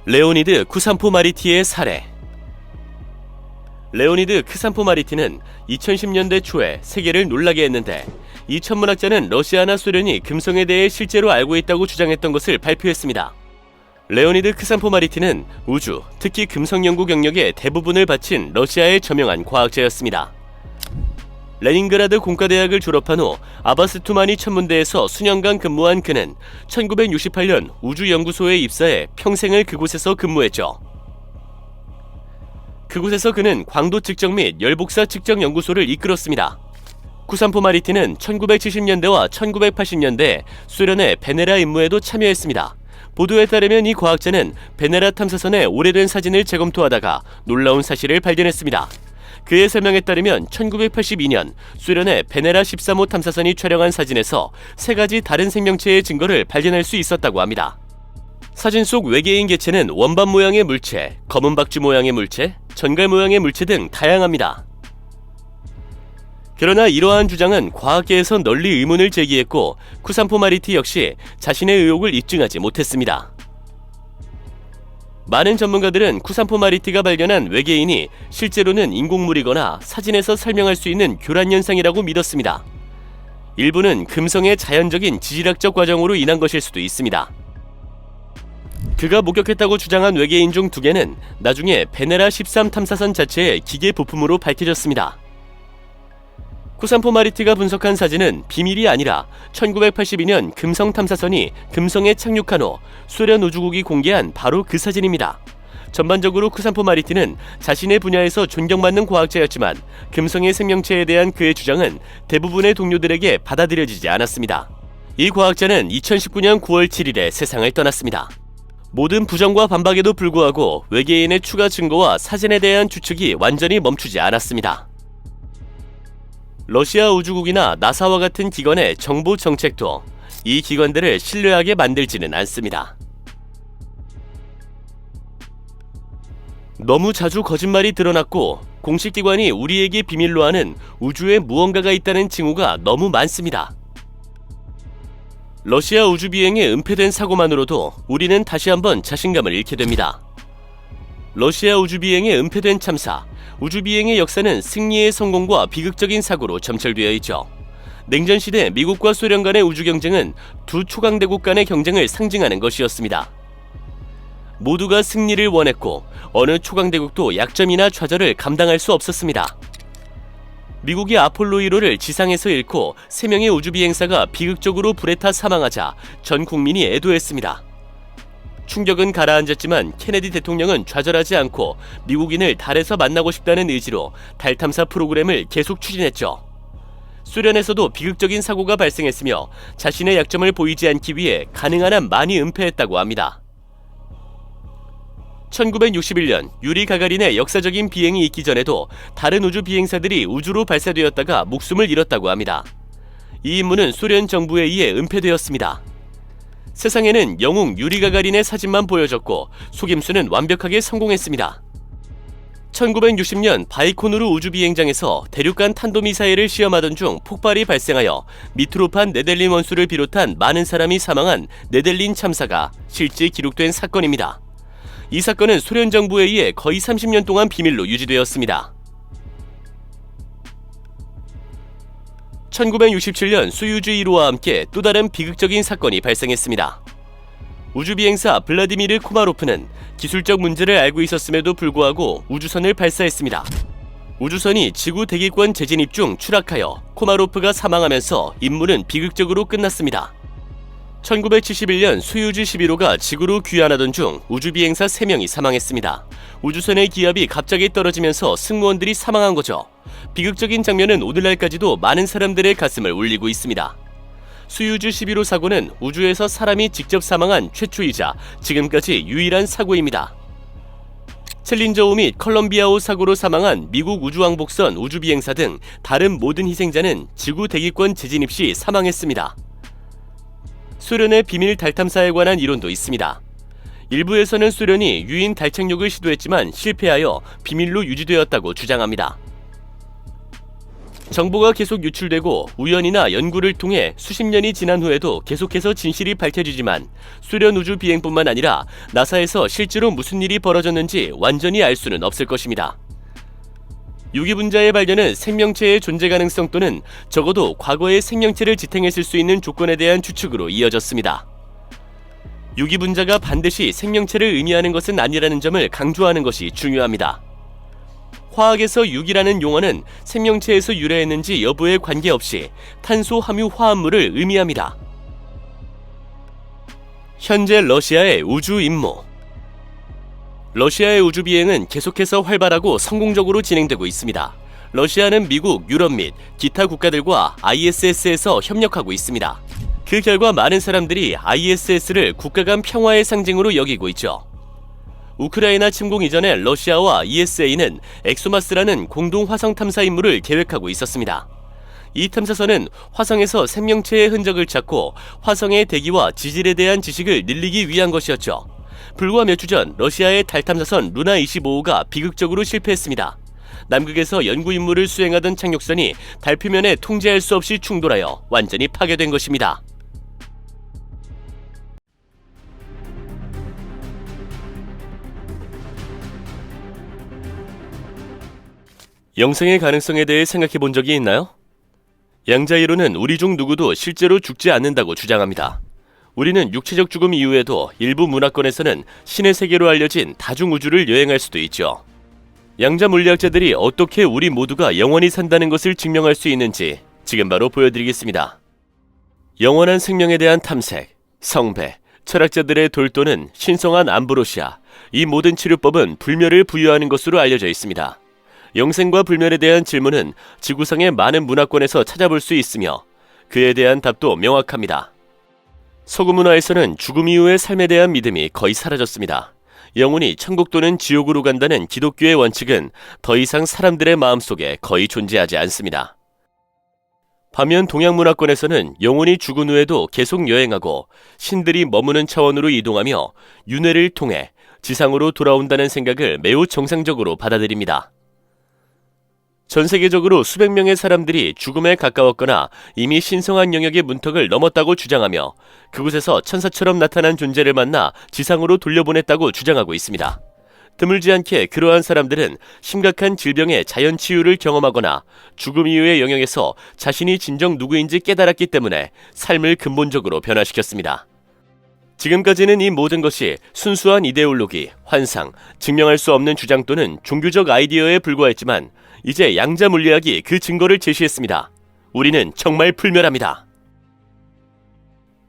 레오니드 쿠산포마리티의 살해. 레오니드 크산포마리티는 2010년대 초에 세계를 놀라게 했는데 이 천문학자는 러시아나 소련이 금성에 대해 실제로 알고 있다고 주장했던 것을 발표했습니다. 레오니드 크산포마리티는 우주, 특히 금성 연구 경력의 대부분을 바친 러시아의 저명한 과학자였습니다. 레닌그라드 공과대학을 졸업한 후 아바스투마니 천문대에서 수년간 근무한 그는 1968년 우주연구소에 입사해 평생을 그곳에서 근무했죠. 그곳에서 그는 광도 측정 및 열복사 측정 연구소를 이끌었습니다. 쿠산포마리티는 1970년대와 1980년대 소련의 베네라 임무에도 참여했습니다. 보도에 따르면 이 과학자는 베네라 탐사선의 오래된 사진을 재검토하다가 놀라운 사실을 발견했습니다. 그의 설명에 따르면 1982년 소련의 베네라 13호 탐사선이 촬영한 사진에서 3가지 다른 생명체의 증거를 발견할 수 있었다고 합니다. 사진 속 외계인 개체는 원반 모양의 물체, 검은 박쥐 모양의 물체, 전갈 모양의 물체 등 다양합니다. 그러나 이러한 주장은 과학계에서 널리 의문을 제기했고 쿠산포마리티 역시 자신의 의혹을 입증하지 못했습니다. 많은 전문가들은 쿠산포마리티가 발견한 외계인이 실제로는 인공물이거나 사진에서 설명할 수 있는 교란 현상이라고 믿었습니다. 일부는 금성의 자연적인 지질학적 과정으로 인한 것일 수도 있습니다. 그가 목격했다고 주장한 외계인 중 2개는 나중에 베네라 13 탐사선 자체의 기계 부품으로 밝혀졌습니다. 쿠산포마리티가 분석한 사진은 비밀이 아니라 1982년 금성 탐사선이 금성에 착륙한 후 소련 우주국이 공개한 바로 그 사진입니다. 전반적으로 쿠산포마리티는 자신의 분야에서 존경받는 과학자였지만 금성의 생명체에 대한 그의 주장은 대부분의 동료들에게 받아들여지지 않았습니다. 이 과학자는 2019년 9월 7일에 세상을 떠났습니다. 모든 부정과 반박에도 불구하고 외계인의 추가 증거와 사진에 대한 추측이 완전히 멈추지 않았습니다. 러시아 우주국이나 나사와 같은 기관의 정보 정책도 이 기관들을 신뢰하게 만들지는 않습니다. 너무 자주 거짓말이 드러났고 공식 기관이 우리에게 비밀로 하는 우주에 무언가가 있다는 징후가 너무 많습니다. 러시아 우주 비행의 은폐된 사고만으로도 우리는 다시 한번 자신감을 잃게 됩니다. 러시아 우주 비행의 은폐된 참사, 우주 비행의 역사는 승리의 성공과 비극적인 사고로 점철되어 있죠. 냉전 시대 미국과 소련 간의 우주 경쟁은 두 초강대국 간의 경쟁을 상징하는 것이었습니다. 모두가 승리를 원했고 어느 초강대국도 약점이나 좌절을 감당할 수 없었습니다. 미국이 아폴로 1호를 지상에서 잃고 3명의 우주 비행사가 비극적으로 불에 타 사망하자 전 국민이 애도했습니다. 충격은 가라앉았지만 케네디 대통령은 좌절하지 않고 미국인을 달에서 만나고 싶다는 의지로 달 탐사 프로그램을 계속 추진했죠. 소련에서도 비극적인 사고가 발생했으며 자신의 약점을 보이지 않기 위해 가능한 한 많이 은폐했다고 합니다. 1961년 유리 가가린의 역사적인 비행이 있기 전에도 다른 우주 비행사들이 우주로 발사되었다가 목숨을 잃었다고 합니다. 이 임무는 소련 정부에 의해 은폐되었습니다. 세상에는 영웅 유리 가가린의 사진만 보여졌고 속임수는 완벽하게 성공했습니다. 1960년 바이코누르 우주비행장에서 대륙간 탄도미사일을 시험하던 중 폭발이 발생하여 미트로판 네델린 원수를 비롯한 많은 사람이 사망한 네델린 참사가 실제 기록된 사건입니다. 이 사건은 소련 정부에 의해 거의 30년 동안 비밀로 유지되었습니다. 1967년 소유주 1호와 함께 또 다른 비극적인 사건이 발생했습니다. 우주비행사 블라디미르 코마로프는 기술적 문제를 알고 있었음에도 불구하고 우주선을 발사했습니다. 우주선이 지구 대기권 재진입 중 추락하여 코마로프가 사망하면서 임무는 비극적으로 끝났습니다. 1971년 소유주 11호가 지구로 귀환하던 중 우주비행사 3명이 사망했습니다. 우주선의 기압이 갑자기 떨어지면서 승무원들이 사망한 거죠. 비극적인 장면은 오늘날까지도 많은 사람들의 가슴을 울리고 있습니다. 소유주 11호 사고는 우주에서 사람이 직접 사망한 최초이자 지금까지 유일한 사고입니다. 챌린저5 및 컬럼비아5 사고로 사망한 미국 우주왕복선 우주비행사 등 다른 모든 희생자는 지구 대기권 재진입 시 사망했습니다. 소련의 비밀 달 탐사에 관한 이론도 있습니다. 일부에서는 소련이 유인 달 착륙을 시도했지만 실패하여 비밀로 유지되었다고 주장합니다. 정보가 계속 유출되고 우연이나 연구를 통해 수십 년이 지난 후에도 계속해서 진실이 밝혀지지만 소련 우주 비행뿐만 아니라 나사에서 실제로 무슨 일이 벌어졌는지 완전히 알 수는 없을 것입니다. 유기분자의 발견은 생명체의 존재 가능성 또는 적어도 과거의 생명체를 지탱했을 수 있는 조건에 대한 추측으로 이어졌습니다. 유기분자가 반드시 생명체를 의미하는 것은 아니라는 점을 강조하는 것이 중요합니다. 화학에서 유기라는 용어는 생명체에서 유래했는지 여부에 관계없이 탄소 함유 화합물을 의미합니다. 현재 러시아의 우주 임무. 러시아의 우주 비행은 계속해서 활발하고 성공적으로 진행되고 있습니다. 러시아는 미국, 유럽 및 기타 국가들과 ISS에서 협력하고 있습니다. 그 결과 많은 사람들이 ISS를 국가 간 평화의 상징으로 여기고 있죠. 우크라이나 침공 이전에 러시아와 ESA는 엑소마스라는 공동 화성 탐사 임무를 계획하고 있었습니다. 이 탐사선은 화성에서 생명체의 흔적을 찾고 화성의 대기와 지질에 대한 지식을 늘리기 위한 것이었죠. 불과 몇 주 전 러시아의 달 탐사선 루나 25호가 비극적으로 실패했습니다. 남극에서 연구 임무를 수행하던 착륙선이 달 표면에 통제할 수 없이 충돌하여 완전히 파괴된 것입니다. 영생의 가능성에 대해 생각해 본 적이 있나요? 양자 이론은 우리 중 누구도 실제로 죽지 않는다고 주장합니다. 우리는 육체적 죽음 이후에도 일부 문화권에서는 신의 세계로 알려진 다중우주를 여행할 수도 있죠. 양자 물리학자들이 어떻게 우리 모두가 영원히 산다는 것을 증명할 수 있는지 지금 바로 보여드리겠습니다. 영원한 생명에 대한 탐색, 성배, 철학자들의 돌도는 신성한 암브로시아, 이 모든 치료법은 불멸을 부여하는 것으로 알려져 있습니다. 영생과 불멸에 대한 질문은 지구상의 많은 문화권에서 찾아볼 수 있으며 그에 대한 답도 명확합니다. 서구 문화에서는 죽음 이후의 삶에 대한 믿음이 거의 사라졌습니다. 영혼이 천국 또는 지옥으로 간다는 기독교의 원칙은 더 이상 사람들의 마음속에 거의 존재하지 않습니다. 반면 동양 문화권에서는 영혼이 죽은 후에도 계속 여행하고 신들이 머무는 차원으로 이동하며 윤회를 통해 지상으로 돌아온다는 생각을 매우 정상적으로 받아들입니다. 전 세계적으로 수백 명의 사람들이 죽음에 가까웠거나 이미 신성한 영역의 문턱을 넘었다고 주장하며 그곳에서 천사처럼 나타난 존재를 만나 지상으로 돌려보냈다고 주장하고 있습니다. 드물지 않게 그러한 사람들은 심각한 질병의 자연 치유를 경험하거나 죽음 이후의 영역에서 자신이 진정 누구인지 깨달았기 때문에 삶을 근본적으로 변화시켰습니다. 지금까지는 이 모든 것이 순수한 이데올로기, 환상, 증명할 수 없는 주장 또는 종교적 아이디어에 불과했지만 이제 양자 물리학이 그 증거를 제시했습니다. 우리는 정말 불멸합니다.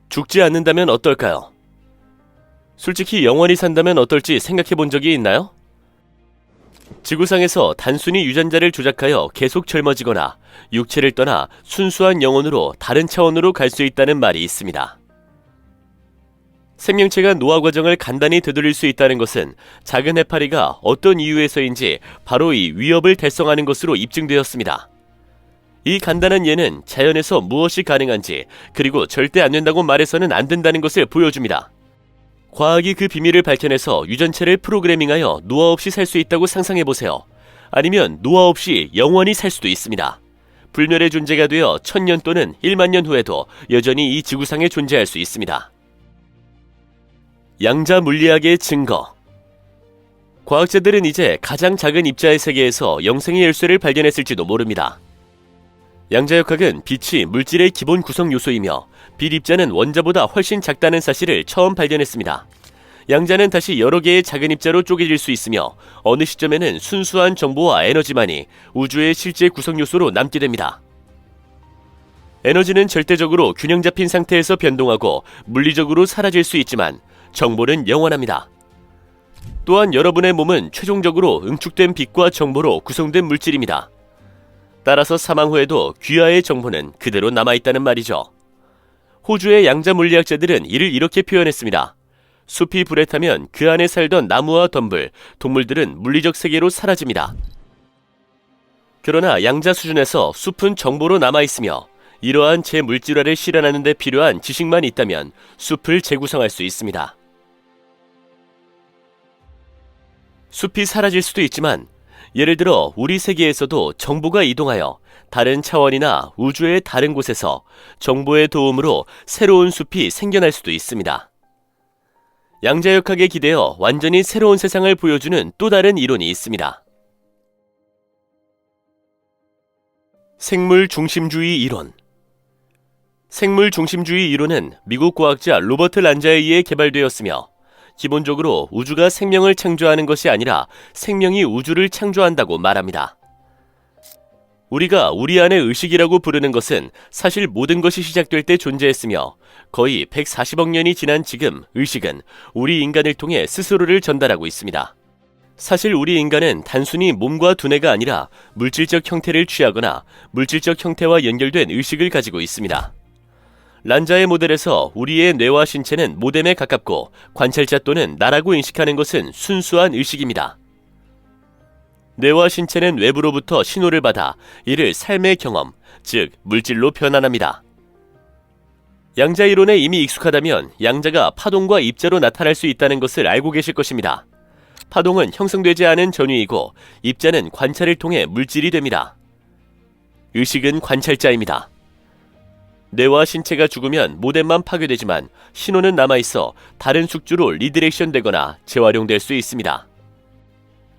죽지 않는다면 어떨까요? 솔직히 영원히 산다면 어떨지 생각해 본 적이 있나요? 지구상에서 단순히 유전자를 조작하여 계속 젊어지거나 육체를 떠나 순수한 영혼으로 다른 차원으로 갈 수 있다는 말이 있습니다. 생명체가 노화 과정을 간단히 되돌릴 수 있다는 것은 작은 해파리가 어떤 이유에서인지 바로 이 위협을 달성하는 것으로 입증되었습니다. 이 간단한 예는 자연에서 무엇이 가능한지 그리고 절대 안 된다고 말해서는 안 된다는 것을 보여줍니다. 과학이 그 비밀을 밝혀내서 유전체를 프로그래밍하여 노화 없이 살 수 있다고 상상해보세요. 아니면 노화 없이 영원히 살 수도 있습니다. 불멸의 존재가 되어 1000년 또는 1만 년 후에도 여전히 이 지구상에 존재할 수 있습니다. 양자 물리학의 증거. 과학자들은 이제 가장 작은 입자의 세계에서 영생의 열쇠를 발견했을지도 모릅니다. 양자역학은 빛이 물질의 기본 구성 요소이며 빛 입자는 원자보다 훨씬 작다는 사실을 처음 발견했습니다. 양자는 다시 여러 개의 작은 입자로 쪼개질 수 있으며 어느 시점에는 순수한 정보와 에너지만이 우주의 실제 구성 요소로 남게 됩니다. 에너지는 절대적으로 균형 잡힌 상태에서 변동하고 물리적으로 사라질 수 있지만 정보는 영원합니다. 또한 여러분의 몸은 최종적으로 응축된 빛과 정보로 구성된 물질입니다. 따라서 사망 후에도 귀하의 정보는 그대로 남아있다는 말이죠. 호주의 양자 물리학자들은 이를 이렇게 표현했습니다. 숲이 불에 타면 그 안에 살던 나무와 덤불, 동물들은 물리적 세계로 사라집니다. 그러나 양자 수준에서 숲은 정보로 남아있으며 이러한 재물질화를 실현하는 데 필요한 지식만 있다면 숲을 재구성할 수 있습니다. 숲이 사라질 수도 있지만 예를 들어 우리 세계에서도 정보가 이동하여 다른 차원이나 우주의 다른 곳에서 정보의 도움으로 새로운 숲이 생겨날 수도 있습니다. 양자역학에 기대어 완전히 새로운 세상을 보여주는 또 다른 이론이 있습니다. 생물 중심주의 이론. 생물 중심주의 이론은 미국 과학자 로버트 란자에 의해 개발되었으며 기본적으로 우주가 생명을 창조하는 것이 아니라 생명이 우주를 창조한다고 말합니다. 우리가 우리 안의 의식이라고 부르는 것은 사실 모든 것이 시작될 때 존재했으며 거의 140억 년이 지난 지금 의식은 우리 인간을 통해 스스로를 전달하고 있습니다. 사실 우리 인간은 단순히 몸과 두뇌가 아니라 물질적 형태를 취하거나 물질적 형태와 연결된 의식을 가지고 있습니다. 란자의 모델에서 우리의 뇌와 신체는 모뎀에 가깝고 관찰자 또는 나라고 인식하는 것은 순수한 의식입니다. 뇌와 신체는 외부로부터 신호를 받아 이를 삶의 경험, 즉 물질로 변환합니다. 양자 이론에 이미 익숙하다면 양자가 파동과 입자로 나타날 수 있다는 것을 알고 계실 것입니다. 파동은 형성되지 않은 전위이고 입자는 관찰을 통해 물질이 됩니다. 의식은 관찰자입니다. 뇌와 신체가 죽으면 모뎀만 파괴되지만 신호는 남아있어 다른 숙주로 리디렉션 되거나 재활용될 수 있습니다.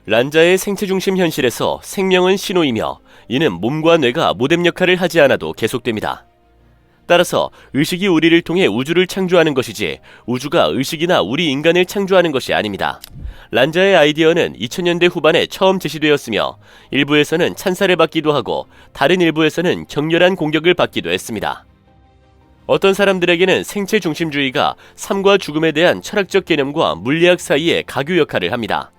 란자의 생체 중심 현실에서 생명은 신호이며 이는 몸과 뇌가 모뎀 역할을 하지 않아도 계속됩니다. 따라서 의식이 우리를 통해 우주를 창조하는 것이지 우주가 의식이나 우리 인간을 창조하는 것이 아닙니다. 란자의 아이디어는 2000년대 후반에 처음 제시되었으며 일부에서는 찬사를 받기도 하고 다른 일부에서는 격렬한 공격을 받기도 했습니다. 어떤 사람들에게는 생체 중심주의가 삶과 죽음에 대한 철학적 개념과 물리학 사이의 가교 역할을 합니다.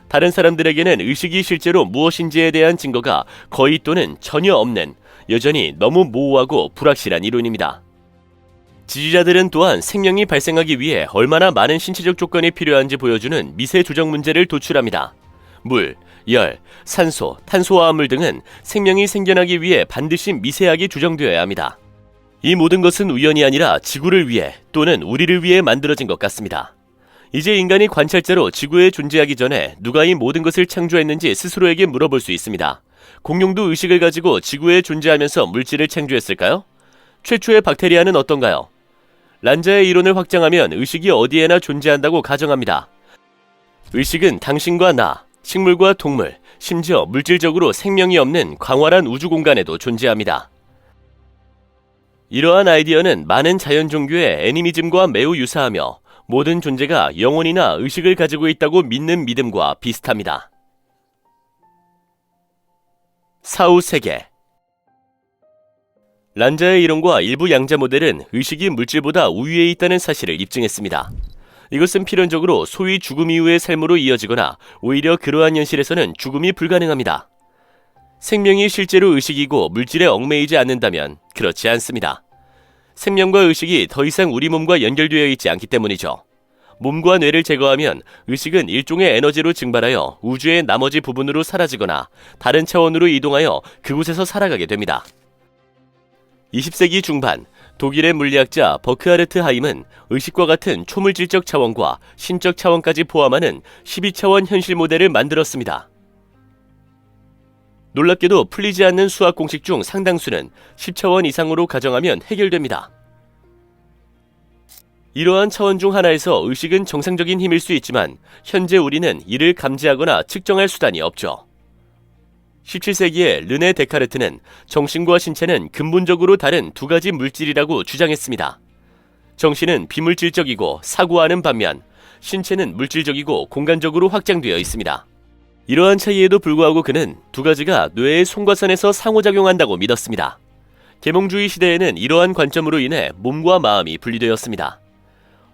다른 사람들에게는 의식이 실제로 무엇인지에 대한 증거가 거의 또는 전혀 없는 여전히 너무 모호하고 불확실한 이론입니다. 지지자들은 또한 생명이 발생하기 위해 얼마나 많은 신체적 조건이 필요한지 보여주는 미세 조정 문제를 도출합니다. 물, 열, 산소, 탄소화합물 등은 생명이 생겨나기 위해 반드시 미세하게 조정되어야 합니다. 이 모든 것은 우연이 아니라 지구를 위해 또는 우리를 위해 만들어진 것 같습니다. 이제 인간이 관찰자로 지구에 존재하기 전에 누가 이 모든 것을 창조했는지 스스로에게 물어볼 수 있습니다. 공룡도 의식을 가지고 지구에 존재하면서 물질을 창조했을까요? 최초의 박테리아는 어떤가요? 란자의 이론을 확장하면 의식이 어디에나 존재한다고 가정합니다. 의식은 당신과 나, 식물과 동물, 심지어 물질적으로 생명이 없는 광활한 우주 공간에도 존재합니다. 이러한 아이디어는 많은 자연 종교의 애니미즘과 매우 유사하며 모든 존재가 영혼이나 의식을 가지고 있다고 믿는 믿음과 비슷합니다. 사후 세계. 란자의 이론과 일부 양자 모델은 의식이 물질보다 우위에 있다는 사실을 입증했습니다. 이것은 필연적으로 소위 죽음 이후의 삶으로 이어지거나 오히려 그러한 현실에서는 죽음이 불가능합니다. 생명이 실제로 의식이고 물질에 얽매이지 않는다면 그렇지 않습니다. 생명과 의식이 더 이상 우리 몸과 연결되어 있지 않기 때문이죠. 몸과 뇌를 제거하면 의식은 일종의 에너지로 증발하여 우주의 나머지 부분으로 사라지거나 다른 차원으로 이동하여 그곳에서 살아가게 됩니다. 20세기 중반 독일의 물리학자 버크하르트 하임은 의식과 같은 초물질적 차원과 신적 차원까지 포함하는 12차원 현실 모델을 만들었습니다. 놀랍게도 풀리지 않는 수학 공식 중 상당수는 10차원 이상으로 가정하면 해결됩니다. 이러한 차원 중 하나에서 의식은 정상적인 힘일 수 있지만 현재 우리는 이를 감지하거나 측정할 수단이 없죠. 17세기에 르네 데카르트는 정신과 신체는 근본적으로 다른 두 가지 물질이라고 주장했습니다. 정신은 비물질적이고 사고하는 반면 신체는 물질적이고 공간적으로 확장되어 있습니다. 이러한 차이에도 불구하고 그는 두 가지가 뇌의 송과선에서 상호작용한다고 믿었습니다. 계몽주의 시대에는 이러한 관점으로 인해 몸과 마음이 분리되었습니다.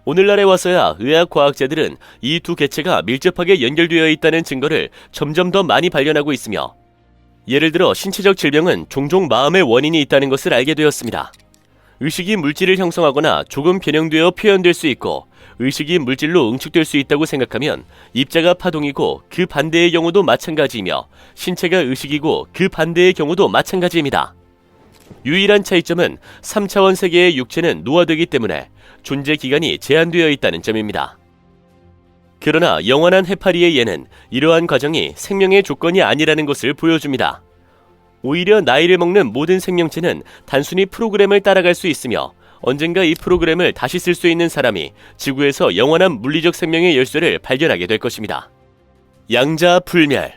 오늘날에 와서야 의학 과학자들은 이 두 개체가 밀접하게 연결되어 있다는 증거를 점점 더 많이 발견하고 있으며 예를 들어 신체적 질병은 종종 마음의 원인이 있다는 것을 알게 되었습니다. 의식이 물질을 형성하거나 조금 변형되어 표현될 수 있고 의식이 물질로 응축될 수 있다고 생각하면 입자가 파동이고 그 반대의 경우도 마찬가지이며 신체가 의식이고 그 반대의 경우도 마찬가지입니다. 유일한 차이점은 3차원 세계의 육체는 노화되기 때문에 존재 기간이 제한되어 있다는 점입니다. 그러나 영원한 해파리의 예는 이러한 과정이 생명의 조건이 아니라는 것을 보여줍니다. 오히려 나이를 먹는 모든 생명체는 단순히 프로그램을 따라갈 수 있으며 언젠가 이 프로그램을 다시 쓸 수 있는 사람이 지구에서 영원한 물리적 생명의 열쇠를 발견하게 될 것입니다. 양자 불멸.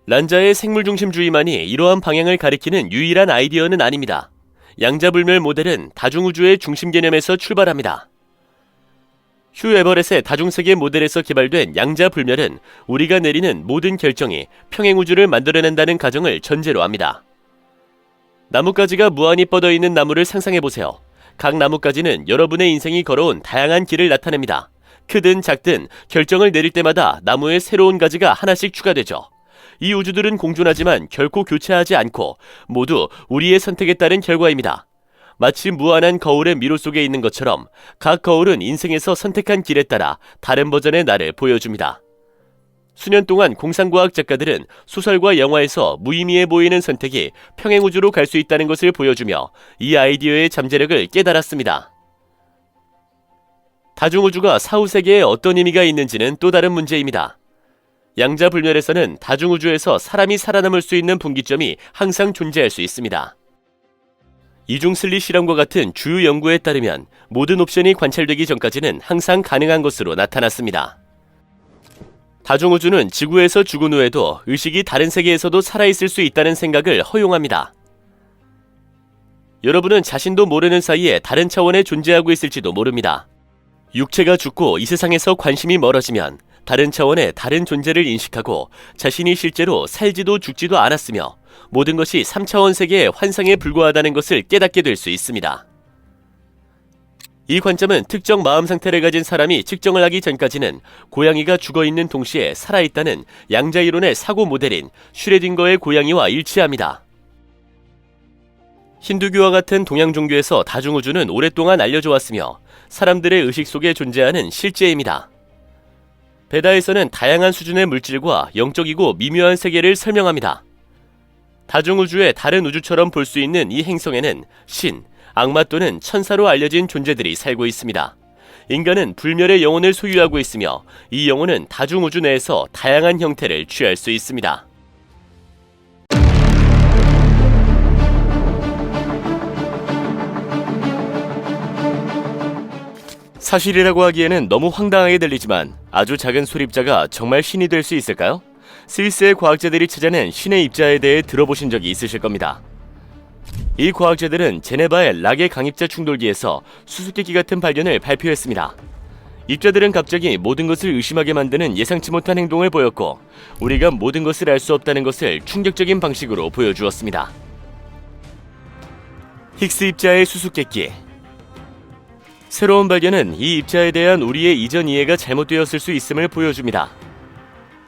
란자의 생물중심주의만이 이러한 방향을 가리키는 유일한 아이디어는 아닙니다. 양자불멸 모델은 다중우주의 중심 개념에서 출발합니다. 휴 에버렛의 다중세계 모델에서 개발된 양자불멸은 우리가 내리는 모든 결정이 평행우주를 만들어낸다는 가정을 전제로 합니다. 나뭇가지가 무한히 뻗어있는 나무를 상상해보세요. 각 나뭇가지는 여러분의 인생이 걸어온 다양한 길을 나타냅니다. 크든 작든 결정을 내릴 때마다 나무에 새로운 가지가 하나씩 추가되죠. 이 우주들은 공존하지만 결코 교차하지 않고 모두 우리의 선택에 따른 결과입니다. 마치 무한한 거울의 미로 속에 있는 것처럼 각 거울은 인생에서 선택한 길에 따라 다른 버전의 나를 보여줍니다. 수년 동안 공상과학 작가들은 소설과 영화에서 무의미해 보이는 선택이 평행우주로 갈 수 있다는 것을 보여주며 이 아이디어의 잠재력을 깨달았습니다. 다중우주가 사후세계에 어떤 의미가 있는지는 또 다른 문제입니다. 양자불멸에서는 다중우주에서 사람이 살아남을 수 있는 분기점이 항상 존재할 수 있습니다. 이중슬리 실험과 같은 주요 연구에 따르면 모든 옵션이 관찰되기 전까지는 항상 가능한 것으로 나타났습니다. 다중우주는 지구에서 죽은 후에도 의식이 다른 세계에서도 살아있을 수 있다는 생각을 허용합니다. 여러분은 자신도 모르는 사이에 다른 차원에 존재하고 있을지도 모릅니다. 육체가 죽고 이 세상에서 관심이 멀어지면 다른 차원의 다른 존재를 인식하고 자신이 실제로 살지도 죽지도 않았으며 모든 것이 3차원 세계의 환상에 불과하다는 것을 깨닫게 될 수 있습니다. 이 관점은 특정 마음 상태를 가진 사람이 측정을 하기 전까지는 고양이가 죽어있는 동시에 살아있다는 양자이론의 사고 모델인 슈레딩거의 고양이와 일치합니다. 힌두교와 같은 동양 종교에서 다중우주는 오랫동안 알려져 왔으며 사람들의 의식 속에 존재하는 실제입니다. 베다에서는 다양한 수준의 물질과 영적이고 미묘한 세계를 설명합니다. 다중우주의 다른 우주처럼 볼 수 있는 이 행성에는 신, 악마 또는 천사로 알려진 존재들이 살고 있습니다. 인간은 불멸의 영혼을 소유하고 있으며 이 영혼은 다중우주 내에서 다양한 형태를 취할 수 있습니다. 사실이라고 하기에는 너무 황당하게 들리지만 아주 작은 수립자가 정말 신이 될 수 있을까요? 스위스의 과학자들이 찾아낸 신의 입자에 대해 들어보신 적이 있으실 겁니다. 이 과학자들은 제네바의 락의 강입자 충돌기에서 수수께끼 같은 발견을 발표했습니다. 입자들은 갑자기 모든 것을 의심하게 만드는 예상치 못한 행동을 보였고 우리가 모든 것을 알 수 없다는 것을 충격적인 방식으로 보여주었습니다. 힉스 입자의 수수께끼. 새로운 발견은 이 입자에 대한 우리의 이전 이해가 잘못되었을 수 있음을 보여줍니다.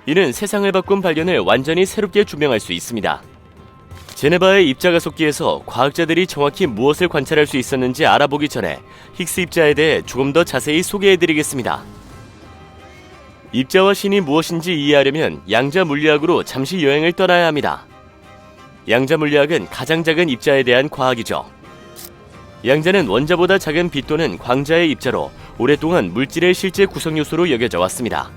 이는 세상을 바꾼 발견을 완전히 새롭게 조명할 수 있습니다. 제네바의 입자가속기에서 과학자들이 정확히 무엇을 관찰할 수 있었는지 알아보기 전에 힉스 입자에 대해 조금 더 자세히 소개해드리겠습니다. 입자와 신이 무엇인지 이해하려면 양자 물리학으로 잠시 여행을 떠나야 합니다. 양자 물리학은 가장 작은 입자에 대한 과학이죠. 양자는 원자보다 작은 빛 또는 광자의 입자로 오랫동안 물질의 실제 구성 요소로 여겨져 왔습니다.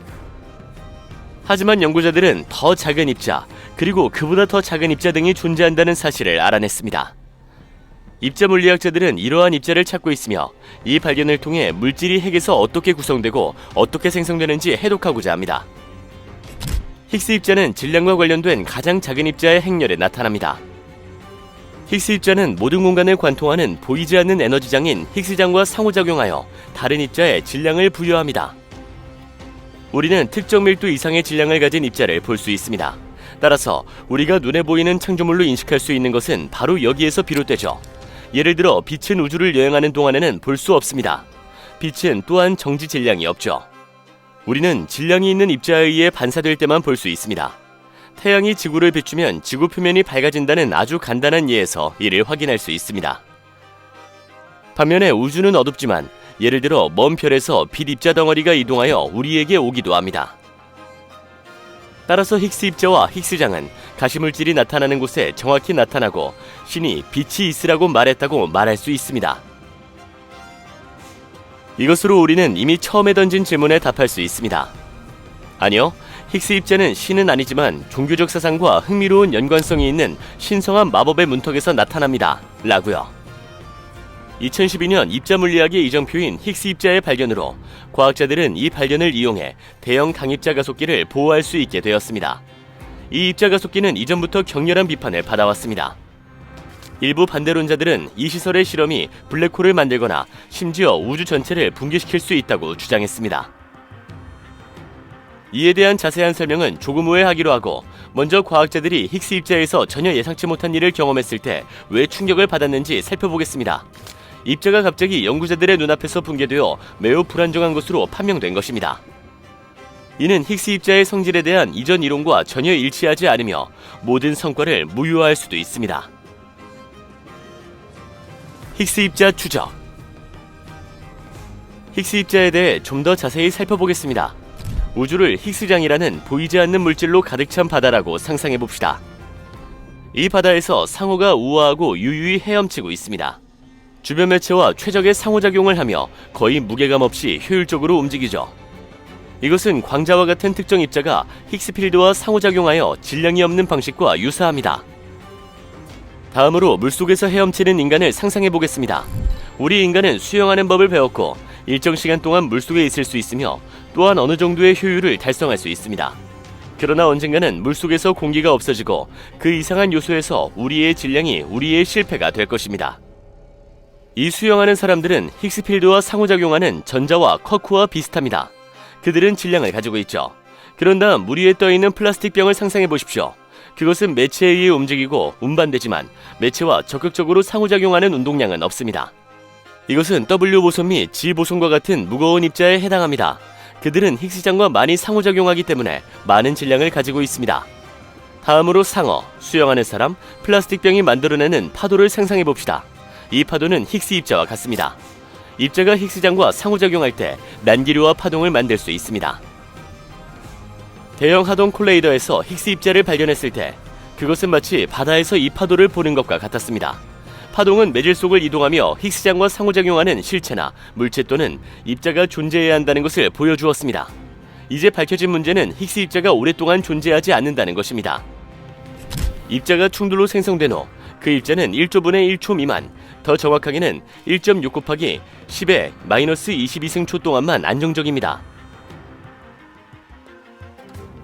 하지만 연구자들은 더 작은 입자, 그리고 그보다 더 작은 입자 등이 존재한다는 사실을 알아냈습니다. 입자 물리학자들은 이러한 입자를 찾고 있으며 이 발견을 통해 물질이 핵에서 어떻게 구성되고 어떻게 생성되는지 해독하고자 합니다. 힉스 입자는 질량과 관련된 가장 작은 입자의 행렬에 나타납니다. 힉스 입자는 모든 공간을 관통하는 보이지 않는 에너지장인 힉스장과 상호작용하여 다른 입자에 질량을 부여합니다. 우리는 특정 밀도 이상의 질량을 가진 입자를 볼 수 있습니다. 따라서 우리가 눈에 보이는 창조물로 인식할 수 있는 것은 바로 여기에서 비롯되죠. 예를 들어 빛은 우주를 여행하는 동안에는 볼 수 없습니다. 빛은 또한 정지 질량이 없죠. 우리는 질량이 있는 입자에 의해 반사될 때만 볼 수 있습니다. 태양이 지구를 비추면 지구 표면이 밝아진다는 아주 간단한 예에서 이를 확인할 수 있습니다. 반면에 우주는 어둡지만 예를 들어 먼 별에서 빛 입자 덩어리가 이동하여 우리에게 오기도 합니다. 따라서 힉스 입자와 힉스장은 가시물질이 나타나는 곳에 정확히 나타나고 신이 빛이 있으라고 말했다고 말할 수 있습니다. 이것으로 우리는 이미 처음에 던진 질문에 답할 수 있습니다. 아니요, 힉스 입자는 신은 아니지만 종교적 사상과 흥미로운 연관성이 있는 신성한 마법의 문턱에서 나타납니다. 라고요. 2012년 입자 물리학의 이정표인 힉스 입자의 발견으로 과학자들은 이 발견을 이용해 대형 강입자 가속기를 보호할 수 있게 되었습니다. 이 입자 가속기는 이전부터 격렬한 비판을 받아왔습니다. 일부 반대론자들은 이 시설의 실험이 블랙홀을 만들거나 심지어 우주 전체를 붕괴시킬 수 있다고 주장했습니다. 이에 대한 자세한 설명은 조금 후에 하기로 하고, 먼저 과학자들이 힉스 입자에서 전혀 예상치 못한 일을 경험했을 때 왜 충격을 받았는지 살펴보겠습니다. 입자가 갑자기 연구자들의 눈앞에서 붕괴되어 매우 불안정한 것으로 판명된 것입니다. 이는 힉스 입자의 성질에 대한 이전 이론과 전혀 일치하지 않으며 모든 성과를 무효화할 수도 있습니다. 힉스 입자 추적. 힉스 입자에 대해 좀 더 자세히 살펴보겠습니다. 우주를 힉스장이라는 보이지 않는 물질로 가득 찬 바다라고 상상해봅시다. 이 바다에서 상어가 우아하고 유유히 헤엄치고 있습니다. 주변 매체와 최적의 상호작용을 하며 거의 무게감 없이 효율적으로 움직이죠. 이것은 광자와 같은 특정 입자가 힉스필드와 상호작용하여 질량이 없는 방식과 유사합니다. 다음으로 물속에서 헤엄치는 인간을 상상해보겠습니다. 우리 인간은 수영하는 법을 배웠고 일정 시간 동안 물속에 있을 수 있으며 또한 어느 정도의 효율을 달성할 수 있습니다. 그러나 언젠가는 물속에서 공기가 없어지고 그 이상한 요소에서 우리의 질량이 우리의 실패가 될 것입니다. 이 수영하는 사람들은 힉스필드와 상호작용하는 전자와 쿼크와 비슷합니다. 그들은 질량을 가지고 있죠. 그런 다음 물 위에 떠있는 플라스틱 병을 상상해 보십시오. 그것은 매체에 의해 움직이고 운반되지만 매체와 적극적으로 상호작용하는 운동량은 없습니다. 이것은 W 보손 및 G 보손과 같은 무거운 입자에 해당합니다. 그들은 힉스장과 많이 상호작용하기 때문에 많은 질량을 가지고 있습니다. 다음으로 상어, 수영하는 사람, 플라스틱 병이 만들어내는 파도를 상상해 봅시다. 이 파도는 힉스 입자와 같습니다. 입자가 힉스장과 상호작용할 때 난기류와 파동을 만들 수 있습니다. 대형 하동 콜레이더에서 힉스 입자를 발견했을 때 그것은 마치 바다에서 이 파도를 보는 것과 같았습니다. 파동은 매질 속을 이동하며 힉스장과 상호작용하는 실체나 물체 또는 입자가 존재해야 한다는 것을 보여주었습니다. 이제 밝혀진 문제는 힉스 입자가 오랫동안 존재하지 않는다는 것입니다. 입자가 충돌로 생성된 후 그 입자는 1조분의 1초 미만, 더 정확하게는 1.6 곱하기 10의 마이너스 22승 동안만 안정적입니다.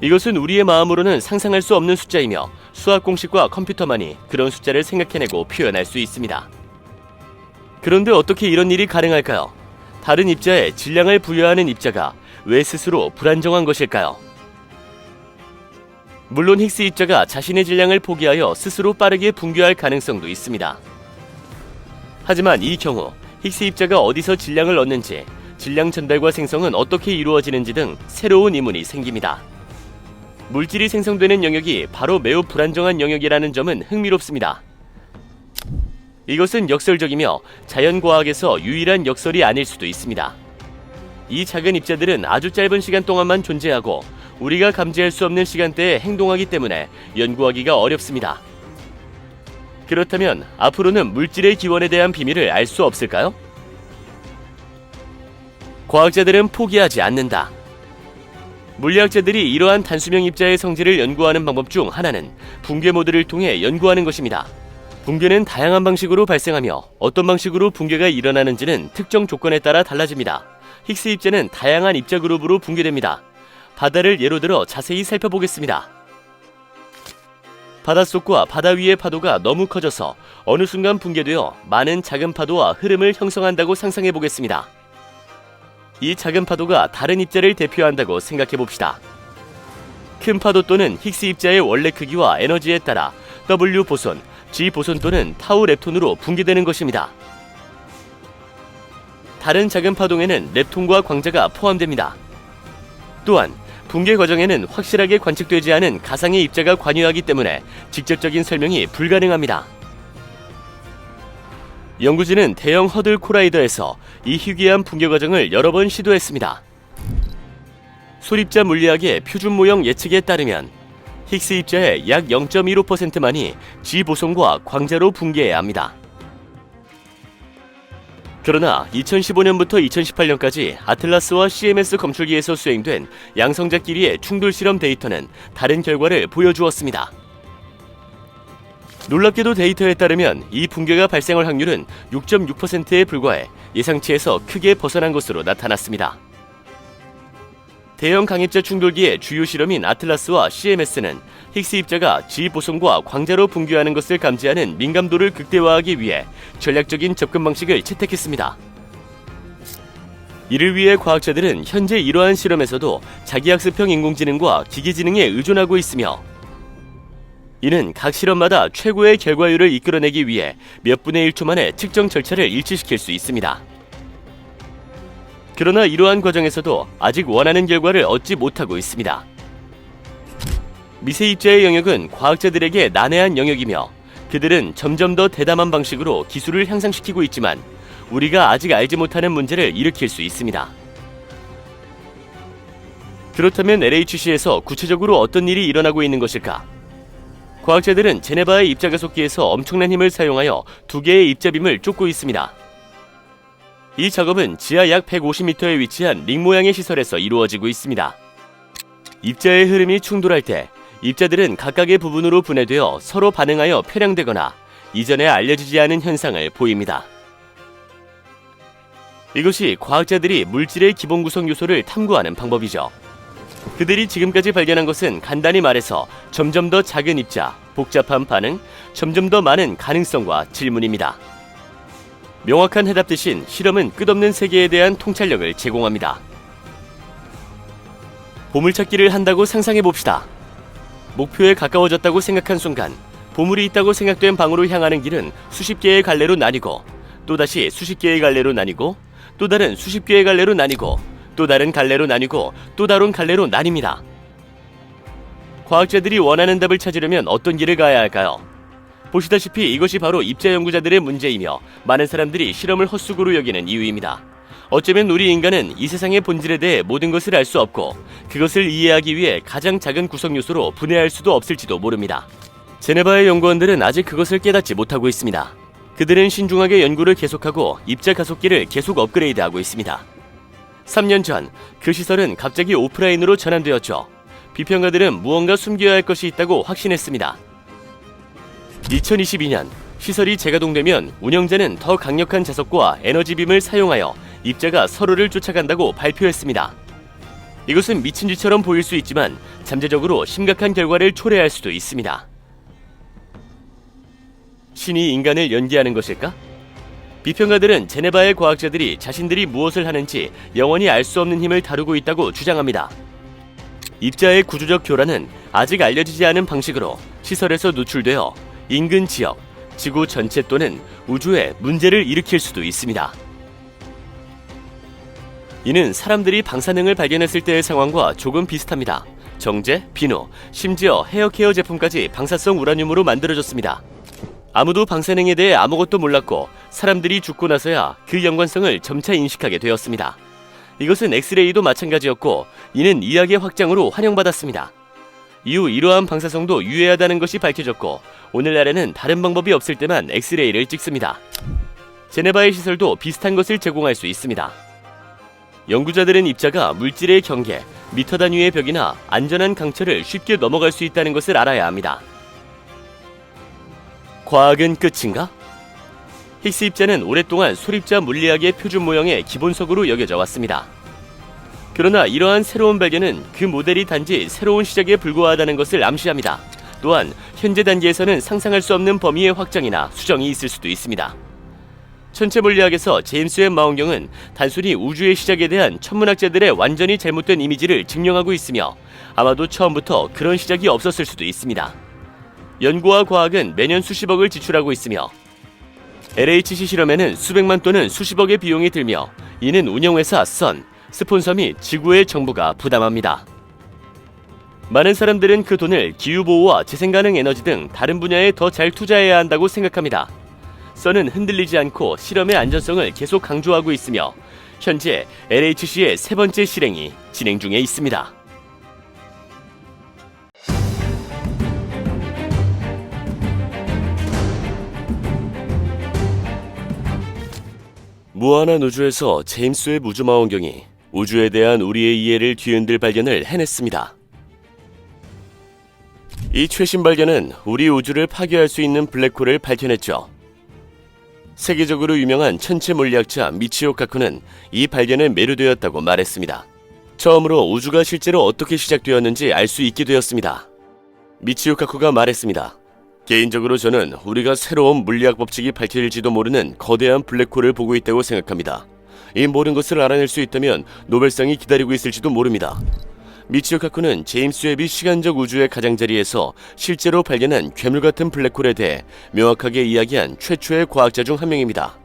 이것은 우리의 마음으로는 상상할 수 없는 숫자이며 수학 공식과 컴퓨터만이 그런 숫자를 생각해내고 표현할 수 있습니다. 그런데 어떻게 이런 일이 가능할까요? 다른 입자에 질량을 부여하는 입자가 왜 스스로 불안정한 것일까요? 물론 힉스 입자가 자신의 질량을 포기하여 스스로 빠르게 붕괴할 가능성도 있습니다. 하지만 이 경우 힉스 입자가 어디서 질량을 얻는지, 질량 전달과 생성은 어떻게 이루어지는지 등 새로운 의문이 생깁니다. 물질이 생성되는 영역이 바로 매우 불안정한 영역이라는 점은 흥미롭습니다. 이것은 역설적이며 자연과학에서 유일한 역설이 아닐 수도 있습니다. 이 작은 입자들은 아주 짧은 시간 동안만 존재하고 우리가 감지할 수 없는 시간대에 행동하기 때문에 연구하기가 어렵습니다. 그렇다면 앞으로는 물질의 기원에 대한 비밀을 알 수 없을까요? 과학자들은 포기하지 않는다. 물리학자들이 이러한 단수명 입자의 성질을 연구하는 방법 중 하나는 붕괴 모드를 통해 연구하는 것입니다. 붕괴는 다양한 방식으로 발생하며 어떤 방식으로 붕괴가 일어나는지는 특정 조건에 따라 달라집니다. 힉스 입자는 다양한 입자 그룹으로 붕괴됩니다. 바다를 예로 들어 자세히 살펴보겠습니다. 바닷속과 바다 위의 파도가 너무 커져서 어느 순간 붕괴되어 많은 작은 파도와 흐름을 형성한다고 상상해 보겠습니다. 이 작은 파도가 다른 입자를 대표한다고 생각해 봅시다. 큰 파도 또는 힉스 입자의 원래 크기와 에너지에 따라 W 보손, G 보손 또는 타우 렙톤으로 붕괴되는 것입니다. 다른 작은 파동에는 렙톤과 광자가 포함됩니다. 또한 붕괴 과정에는 확실하게 관측되지 않은 가상의 입자가 관여하기 때문에 직접적인 설명이 불가능합니다. 연구진은 대형 허들 콜라이더에서 이 희귀한 붕괴 과정을 여러 번 시도했습니다. 소립자 물리학의 표준 모형 예측에 따르면 힉스 입자의 약 0.15%만이 G 보손과 광자로 붕괴해야 합니다. 그러나 2015년부터 2018년까지 아틀라스와 CMS 검출기에서 수행된 양성자끼리의 충돌 실험 데이터는 다른 결과를 보여주었습니다. 놀랍게도 데이터에 따르면 이 붕괴가 발생할 확률은 6.6%에 불과해 예상치에서 크게 벗어난 것으로 나타났습니다. 대형 강입자 충돌기의 주요 실험인 아틀라스와 CMS는 힉스 입자가 지보손과 광자로 분규하는 것을 감지하는 민감도를 극대화하기 위해 전략적인 접근 방식을 채택했습니다. 이를 위해 과학자들은 현재 이러한 실험에서도 자기학습형 인공지능과 기계지능에 의존하고 있으며, 이는 각 실험마다 최고의 결과율을 이끌어내기 위해 몇 분의 1초 만에 측정 절차를 일치시킬 수 있습니다. 그러나 이러한 과정에서도 아직 원하는 결과를 얻지 못하고 있습니다. 미세 입자의 영역은 과학자들에게 난해한 영역이며, 그들은 점점 더 대담한 방식으로 기술을 향상시키고 있지만 우리가 아직 알지 못하는 문제를 일으킬 수 있습니다. 그렇다면 LHC에서 구체적으로 어떤 일이 일어나고 있는 것일까? 과학자들은 제네바의 입자가속기에서 엄청난 힘을 사용하여 2개의 입자빔을 쫓고 있습니다. 이 작업은 지하 약 150m에 위치한 링 모양의 시설에서 이루어지고 있습니다. 입자의 흐름이 충돌할 때 입자들은 각각의 부분으로 분해되어 서로 반응하여 편향되거나 이전에 알려지지 않은 현상을 보입니다. 이것이 과학자들이 물질의 기본 구성 요소를 탐구하는 방법이죠. 그들이 지금까지 발견한 것은 간단히 말해서 점점 더 작은 입자, 복잡한 반응, 점점 더 많은 가능성과 질문입니다. 명확한 해답 대신 실험은 끝없는 세계에 대한 통찰력을 제공합니다. 보물찾기를 한다고 상상해봅시다. 목표에 가까워졌다고 생각한 순간 보물이 있다고 생각된 방으로 향하는 길은 수십 개의 갈래로 나뉘고, 또다시 수십 개의 갈래로 나뉘고, 또 다른 수십 개의 갈래로 나뉘고, 또 다른 갈래로 나뉘고, 또 다른 갈래로 나뉩니다. 과학자들이 원하는 답을 찾으려면 어떤 길을 가야 할까요? 보시다시피 이것이 바로 입자 연구자들의 문제이며 많은 사람들이 실험을 헛수고로 여기는 이유입니다. 어쩌면 우리 인간은 이 세상의 본질에 대해 모든 것을 알 수 없고, 그것을 이해하기 위해 가장 작은 구성 요소로 분해할 수도 없을지도 모릅니다. 제네바의 연구원들은 아직 그것을 깨닫지 못하고 있습니다. 그들은 신중하게 연구를 계속하고 입자 가속기를 계속 업그레이드하고 있습니다. 3년 전 그 시설은 갑자기 오프라인으로 전환되었죠. 비평가들은 무언가 숨겨야 할 것이 있다고 확신했습니다. 2022년 시설이 재가동되면 운영자는 더 강력한 자석과 에너지빔을 사용하여 입자가 서로를 쫓아간다고 발표했습니다. 이것은 미친 짓처럼 보일 수 있지만 잠재적으로 심각한 결과를 초래할 수도 있습니다. 신이 인간을 연기하는 것일까? 비평가들은 제네바의 과학자들이 자신들이 무엇을 하는지 영원히 알 수 없는 힘을 다루고 있다고 주장합니다. 입자의 구조적 교란은 아직 알려지지 않은 방식으로 시설에서 누출되어 인근 지역, 지구 전체 또는 우주에 문제를 일으킬 수도 있습니다. 이는 사람들이 방사능을 발견했을 때의 상황과 조금 비슷합니다. 정제, 비누, 심지어 헤어케어 제품까지 방사성 우라늄으로 만들어졌습니다. 아무도 방사능에 대해 아무것도 몰랐고 사람들이 죽고 나서야 그 연관성을 점차 인식하게 되었습니다. 이것은 엑스레이도 마찬가지였고 이는 의학의 확장으로 환영받았습니다. 이후 이러한 방사성도 유해하다는 것이 밝혀졌고 오늘날에는 다른 방법이 없을 때만 엑스레이를 찍습니다. 제네바의 시설도 비슷한 것을 제공할 수 있습니다. 연구자들은 입자가 물질의 경계, 미터 단위의 벽이나 안전한 강철을 쉽게 넘어갈 수 있다는 것을 알아야 합니다. 과학은 끝인가? 힉스 입자는 오랫동안 소립자 물리학의 표준 모형의 기본석으로 여겨져 왔습니다. 그러나 이러한 새로운 발견은 그 모델이 단지 새로운 시작에 불과하다는 것을 암시합니다. 또한 현재 단계에서는 상상할 수 없는 범위의 확장이나 수정이 있을 수도 있습니다. 천체 물리학에서 제임스 웹 망원경은 단순히 우주의 시작에 대한 천문학자들의 완전히 잘못된 이미지를 증명하고 있으며 아마도 처음부터 그런 시작이 없었을 수도 있습니다. 연구와 과학은 매년 수십억을 지출하고 있으며 LHC 실험에는 수백만 또는 수십억의 비용이 들며 이는 운영회사 선, 스폰서 및 지구의 정부가 부담합니다. 많은 사람들은 그 돈을 기후보호와 재생가능 에너지 등 다른 분야에 더 잘 투자해야 한다고 생각합니다. 선은 흔들리지 않고 실험의 안전성을 계속 강조하고 있으며 현재 LHC의 세 번째 실행이 진행 중에 있습니다. 무한한 우주에서 제임스 웹 우주망원경이 우주에 대한 우리의 이해를 뒤흔들 발견을 해냈습니다. 이 최신 발견은 우리 우주를 파괴할 수 있는 블랙홀을 밝혀냈죠. 세계적으로 유명한 천체 물리학자 미치오 카쿠는 이 발견에 매료되었다고 말했습니다. 처음으로 우주가 실제로 어떻게 시작되었는지 알 수 있게 되었습니다. 미치오 카쿠가 말했습니다. 개인적으로 저는 우리가 새로운 물리학 법칙이 밝혀질지도 모르는 거대한 블랙홀을 보고 있다고 생각합니다. 이 모든 것을 알아낼 수 있다면 노벨상이 기다리고 있을지도 모릅니다. 미치오 카쿠는 제임스 웹이 시간적 우주의 가장자리에서 실제로 발견한 괴물같은 블랙홀에 대해 명확하게 이야기한 최초의 과학자 중 한 명입니다.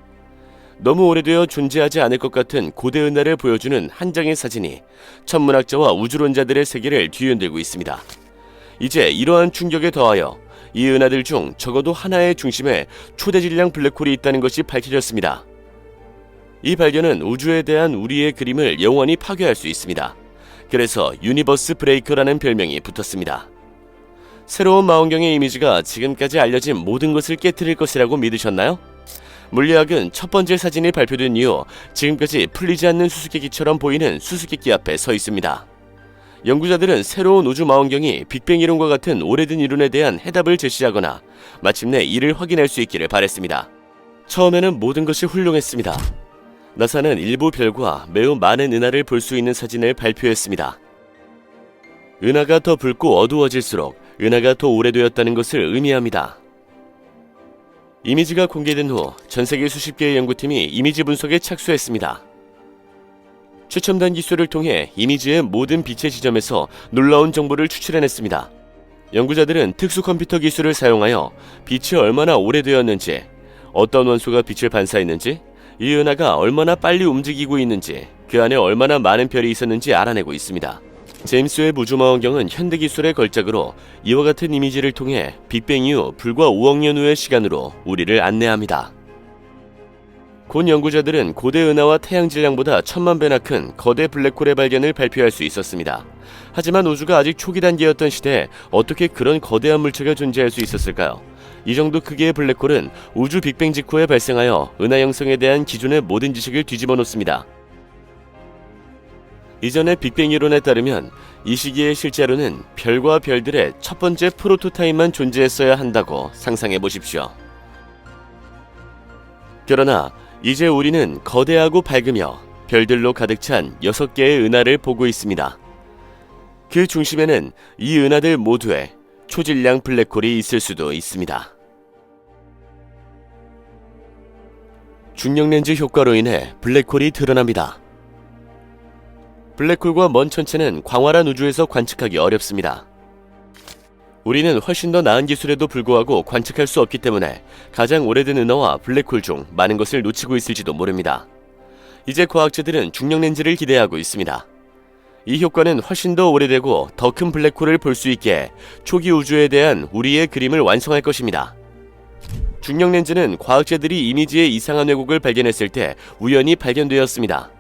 너무 오래되어 존재하지 않을 것 같은 고대 은하를 보여주는 한 장의 사진이 천문학자와 우주론자들의 세계를 뒤흔들고 있습니다. 이제 이러한 충격에 더하여 이 은하들 중 적어도 하나의 중심에 초대질량 블랙홀이 있다는 것이 밝혀졌습니다. 이 발견은 우주에 대한 우리의 그림을 영원히 파괴할 수 있습니다. 그래서 유니버스 브레이커라는 별명이 붙었습니다. 새로운 망원경의 이미지가 지금까지 알려진 모든 것을 깨트릴 것이라고 믿으셨나요? 물리학은 첫 번째 사진이 발표된 이후 지금까지 풀리지 않는 수수께끼처럼 보이는 수수께끼 앞에 서 있습니다. 연구자들은 새로운 우주 망원경이 빅뱅 이론과 같은 오래된 이론에 대한 해답을 제시하거나 마침내 이를 확인할 수 있기를 바랬습니다. 처음에는 모든 것이 훌륭했습니다. 나사는 일부 별과 매우 많은 은하를 볼 수 있는 사진을 발표했습니다. 은하가 더 붉고 어두워질수록 은하가 더 오래되었다는 것을 의미합니다. 이미지가 공개된 후 전세계 수십 개의 연구팀이 이미지 분석에 착수했습니다. 최첨단 기술을 통해 이미지의 모든 빛의 지점에서 놀라운 정보를 추출해냈습니다. 연구자들은 특수 컴퓨터 기술을 사용하여 빛이 얼마나 오래되었는지, 어떤 원소가 빛을 반사했는지, 이 은하가 얼마나 빨리 움직이고 있는지, 그 안에 얼마나 많은 별이 있었는지 알아내고 있습니다. 제임스 웹 우주망원경은 현대기술의 걸작으로 이와 같은 이미지를 통해 빅뱅 이후 불과 5억 년 후의 시간으로 우리를 안내합니다. 곧 연구자들은 고대 은하와 태양 질량보다 1000만 배나 큰 거대 블랙홀의 발견을 발표할 수 있었습니다. 하지만 우주가 아직 초기 단계였던 시대에 어떻게 그런 거대한 물체가 존재할 수 있었을까요? 이 정도 크기의 블랙홀은 우주 빅뱅 직후에 발생하여 은하 형성에 대한 기존의 모든 지식을 뒤집어 놓습니다. 이전의 빅뱅 이론에 따르면 이 시기에 실제로는 별과 별들의 첫 번째 프로토타입만 존재했어야 한다고 상상해 보십시오. 그러나 이제 우리는 거대하고 밝으며 별들로 가득 찬 6개의 은하를 보고 있습니다. 그 중심에는 이 은하들 모두에 초질량 블랙홀이 있을 수도 있습니다. 중력렌즈 효과로 인해 블랙홀이 드러납니다. 블랙홀과 먼 천체는 광활한 우주에서 관측하기 어렵습니다. 우리는 훨씬 더 나은 기술에도 불구하고 관측할 수 없기 때문에 가장 오래된 은하와 블랙홀 중 많은 것을 놓치고 있을지도 모릅니다. 이제 과학자들은 중력렌즈를 기대하고 있습니다. 이 효과는 훨씬 더 오래되고 더 큰 블랙홀을 볼 수 있게 초기 우주에 대한 우리의 그림을 완성할 것입니다. 중력렌즈는 과학자들이 이미지의 이상한 왜곡을 발견했을 때 우연히 발견되었습니다.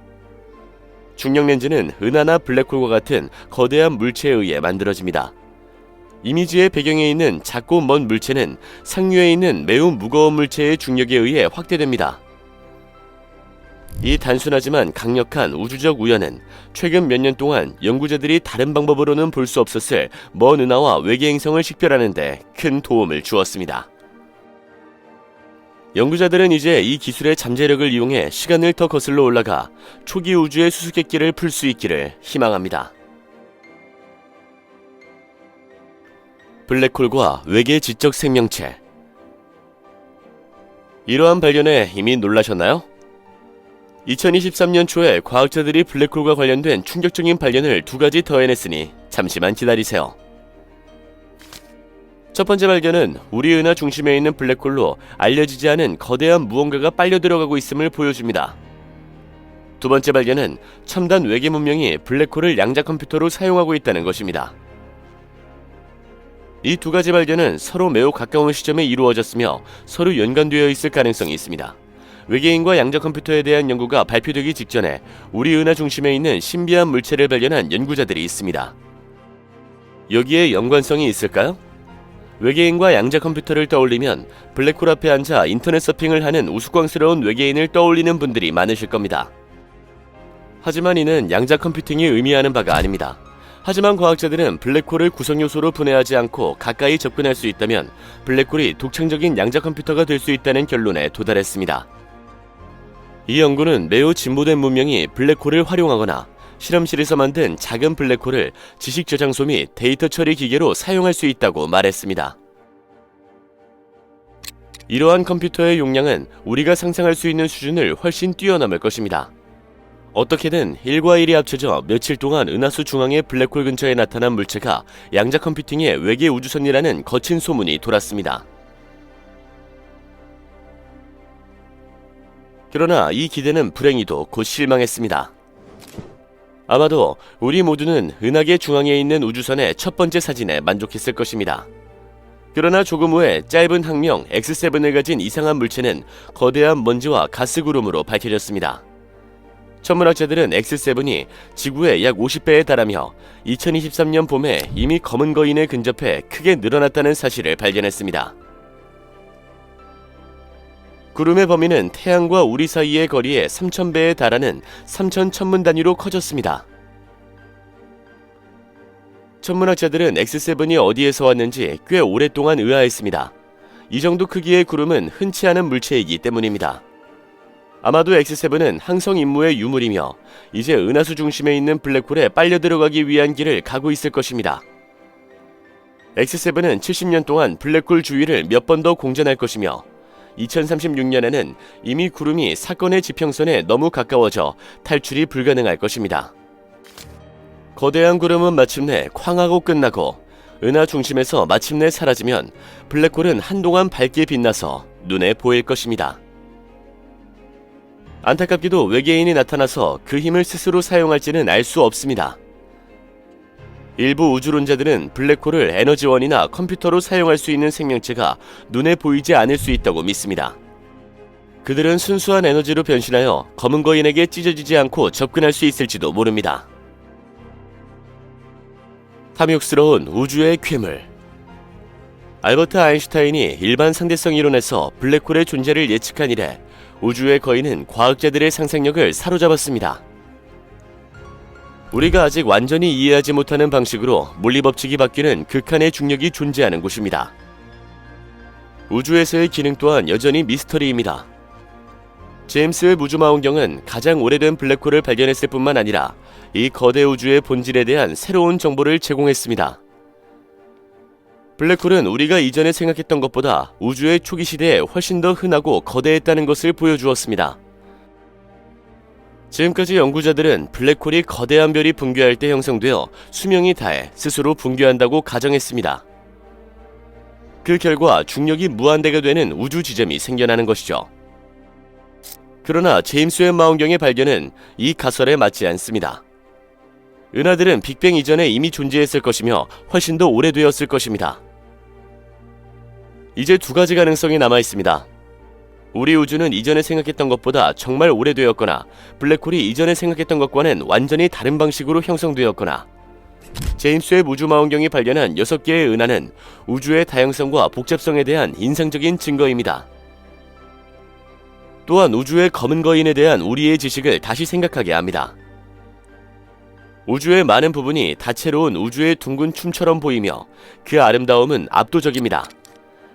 중력렌즈는 은하나 블랙홀과 같은 거대한 물체에 의해 만들어집니다. 이미지의 배경에 있는 작고 먼 물체는 상류에 있는 매우 무거운 물체의 중력에 의해 확대됩니다. 이 단순하지만 강력한 우주적 우연은 최근 몇 년 동안 연구자들이 다른 방법으로는 볼 수 없었을 먼 은하와 외계 행성을 식별하는 데 큰 도움을 주었습니다. 연구자들은 이제 이 기술의 잠재력을 이용해 시간을 더 거슬러 올라가 초기 우주의 수수께끼를 풀 수 있기를 희망합니다. 블랙홀과 외계 지적 생명체. 이러한 발견에 이미 놀라셨나요? 2023년 초에 과학자들이 블랙홀과 관련된 충격적인 발견을 2가지 더 해냈으니 잠시만 기다리세요. 첫 번째 발견은 우리 은하 중심에 있는 블랙홀로 알려지지 않은 거대한 무언가가 빨려 들어가고 있음을 보여줍니다. 두 번째 발견은 첨단 외계 문명이 블랙홀을 양자 컴퓨터로 사용하고 있다는 것입니다. 이 2가지 발견은 서로 매우 가까운 시점에 이루어졌으며 서로 연관되어 있을 가능성이 있습니다. 외계인과 양자 컴퓨터에 대한 연구가 발표되기 직전에 우리 은하 중심에 있는 신비한 물체를 발견한 연구자들이 있습니다. 여기에 연관성이 있을까요? 외계인과 양자 컴퓨터를 떠올리면 블랙홀 앞에 앉아 인터넷 서핑을 하는 우스꽝스러운 외계인을 떠올리는 분들이 많으실 겁니다. 하지만 이는 양자 컴퓨팅이 의미하는 바가 아닙니다. 하지만 과학자들은 블랙홀을 구성요소로 분해하지 않고 가까이 접근할 수 있다면 블랙홀이 독창적인 양자 컴퓨터가 될 수 있다는 결론에 도달했습니다. 이 연구는 매우 진보된 문명이 블랙홀을 활용하거나 실험실에서 만든 작은 블랙홀을 지식 저장소 및 데이터 처리 기계로 사용할 수 있다고 말했습니다. 이러한 컴퓨터의 용량은 우리가 상상할 수 있는 수준을 훨씬 뛰어넘을 것입니다. 어떻게든 1과 1이 합쳐져 며칠 동안 은하수 중앙의 블랙홀 근처에 나타난 물체가 양자 컴퓨팅의 외계 우주선이라는 거친 소문이 돌았습니다. 그러나 이 기대는 불행히도 곧 실망했습니다. 아마도 우리 모두는 은하계 중앙에 있는 우주선의 첫 번째 사진에 만족했을 것입니다. 그러나 조금 후에 짧은 학명 X7을 가진 이상한 물체는 거대한 먼지와 가스 구름으로 밝혀졌습니다. 천문학자들은 X7이 지구의 약 50배에 달하며 2023년 봄에 이미 검은 거인에 근접해 크게 늘어났다는 사실을 발견했습니다. 구름의 범위는 태양과 우리 사이의 거리의 3000배에 달하는 3000 천문 단위로 커졌습니다. 천문학자들은 X7이 어디에서 왔는지 꽤 오랫동안 의아했습니다. 이 정도 크기의 구름은 흔치 않은 물체이기 때문입니다. 아마도 X7은 항성 임무의 유물이며 이제 은하수 중심에 있는 블랙홀에 빨려 들어가기 위한 길을 가고 있을 것입니다. X7은 70년 동안 블랙홀 주위를 몇 번 더 공전할 것이며 2036년에는 이미 구름이 사건의 지평선에 너무 가까워져 탈출이 불가능할 것입니다. 거대한 구름은 마침내 쾅하고 끝나고 은하 중심에서 마침내 사라지면 블랙홀은 한동안 밝게 빛나서 눈에 보일 것입니다. 안타깝게도 외계인이 나타나서 그 힘을 스스로 사용할지는 알 수 없습니다. 일부 우주론자들은 블랙홀을 에너지원이나 컴퓨터로 사용할 수 있는 생명체가 눈에 보이지 않을 수 있다고 믿습니다. 그들은 순수한 에너지로 변신하여 검은 거인에게 찢어지지 않고 접근할 수 있을지도 모릅니다. 탐욕스러운 우주의 괴물. 알버트 아인슈타인이 일반 상대성 이론에서 블랙홀의 존재를 예측한 이래 우주의 거인은 과학자들의 상상력을 사로잡았습니다. 우리가 아직 완전히 이해하지 못하는 방식으로 물리법칙이 바뀌는 극한의 중력이 존재하는 곳입니다. 우주에서의 기능 또한 여전히 미스터리입니다. 제임스 웹 우주망원경은 가장 오래된 블랙홀을 발견했을 뿐만 아니라 이 거대 우주의 본질에 대한 새로운 정보를 제공했습니다. 블랙홀은 우리가 이전에 생각했던 것보다 우주의 초기 시대에 훨씬 더 흔하고 거대했다는 것을 보여주었습니다. 지금까지 연구자들은 블랙홀이 거대한 별이 붕괴할 때 형성되어 수명이 다해 스스로 붕괴한다고 가정했습니다. 그 결과 중력이 무한대가 되는 우주 지점이 생겨나는 것이죠. 그러나 제임스 웹 망원경의 발견은 이 가설에 맞지 않습니다. 은하들은 빅뱅 이전에 이미 존재했을 것이며 훨씬 더 오래되었을 것입니다. 이제 두 가지 가능성이 남아 있습니다. 우리 우주는 이전에 생각했던 것보다 정말 오래되었거나 블랙홀이 이전에 생각했던 것과는 완전히 다른 방식으로 형성되었거나 제임스 웹 우주망원경이 발견한 6개의 은하는 우주의 다양성과 복잡성에 대한 인상적인 증거입니다. 또한 우주의 검은 거인에 대한 우리의 지식을 다시 생각하게 합니다. 우주의 많은 부분이 다채로운 우주의 둥근 춤처럼 보이며 그 아름다움은 압도적입니다.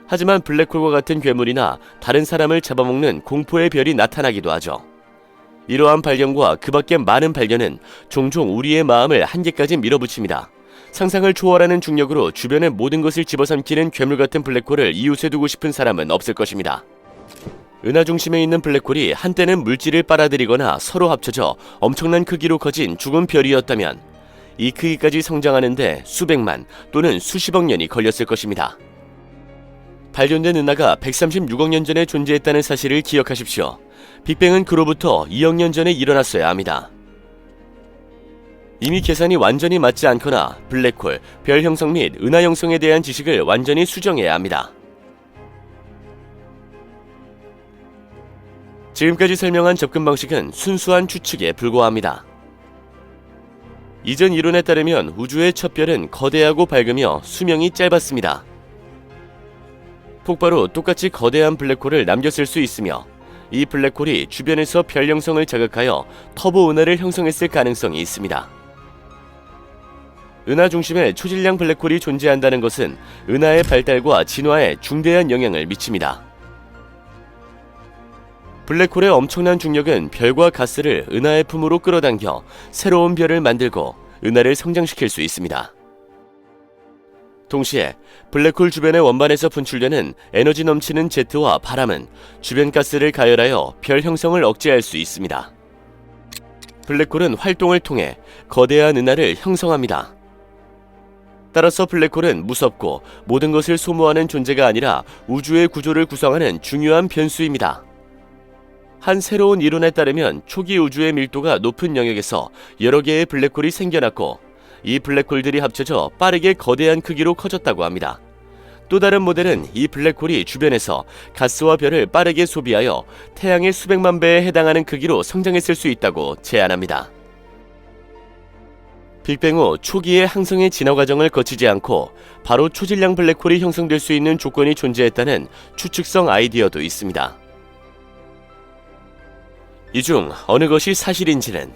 하지만 블랙홀과 같은 괴물이나 다른 사람을 잡아먹는 공포의 별이 나타나기도 하죠. 이러한 발견과 그 밖의 많은 발견은 종종 우리의 마음을 한계까지 밀어붙입니다. 상상을 초월하는 중력으로 주변의 모든 것을 집어삼키는 괴물 같은 블랙홀을 이웃에 두고 싶은 사람은 없을 것입니다. 은하 중심에 있는 블랙홀이 한때는 물질을 빨아들이거나 서로 합쳐져 엄청난 크기로 커진 죽은 별이었다면 이 크기까지 성장하는데 수백만 또는 수십억 년이 걸렸을 것입니다. 발견된 은하가 136억 년 전에 존재했다는 사실을 기억하십시오. 빅뱅은 그로부터 2억 년 전에 일어났어야 합니다. 이미 계산이 완전히 맞지 않거나 블랙홀, 별 형성 및 은하 형성에 대한 지식을 완전히 수정해야 합니다. 지금까지 설명한 접근 방식은 순수한 추측에 불과합니다. 이전 이론에 따르면 우주의 첫 별은 거대하고 밝으며 수명이 짧았습니다. 폭발 후 똑같이 거대한 블랙홀을 남겼을 수 있으며 이 블랙홀이 주변에서 별 형성을 자극하여 터보 은하를 형성했을 가능성이 있습니다. 은하 중심에 초질량 블랙홀이 존재한다는 것은 은하의 발달과 진화에 중대한 영향을 미칩니다. 블랙홀의 엄청난 중력은 별과 가스를 은하의 품으로 끌어당겨 새로운 별을 만들고 은하를 성장시킬 수 있습니다. 동시에 블랙홀 주변의 원반에서 분출되는 에너지 넘치는 제트와 바람은 주변 가스를 가열하여 별 형성을 억제할 수 있습니다. 블랙홀은 활동을 통해 거대한 은하를 형성합니다. 따라서 블랙홀은 무섭고 모든 것을 소모하는 존재가 아니라 우주의 구조를 구성하는 중요한 변수입니다. 한 새로운 이론에 따르면 초기 우주의 밀도가 높은 영역에서 여러 개의 블랙홀이 생겨났고 이 블랙홀들이 합쳐져 빠르게 거대한 크기로 커졌다고 합니다. 또 다른 모델은 이 블랙홀이 주변에서 가스와 별을 빠르게 소비하여 태양의 수백만 배에 해당하는 크기로 성장했을 수 있다고 제안합니다. 빅뱅 후 초기의 항성의 진화 과정을 거치지 않고 바로 초질량 블랙홀이 형성될 수 있는 조건이 존재했다는 추측성 아이디어도 있습니다. 이 중 어느 것이 사실인지는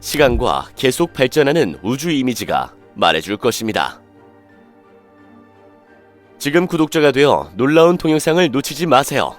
시간과 계속 발전하는 우주 이미지가 말해줄 것입니다. 지금 구독자가 되어 놀라운 동영상을 놓치지 마세요.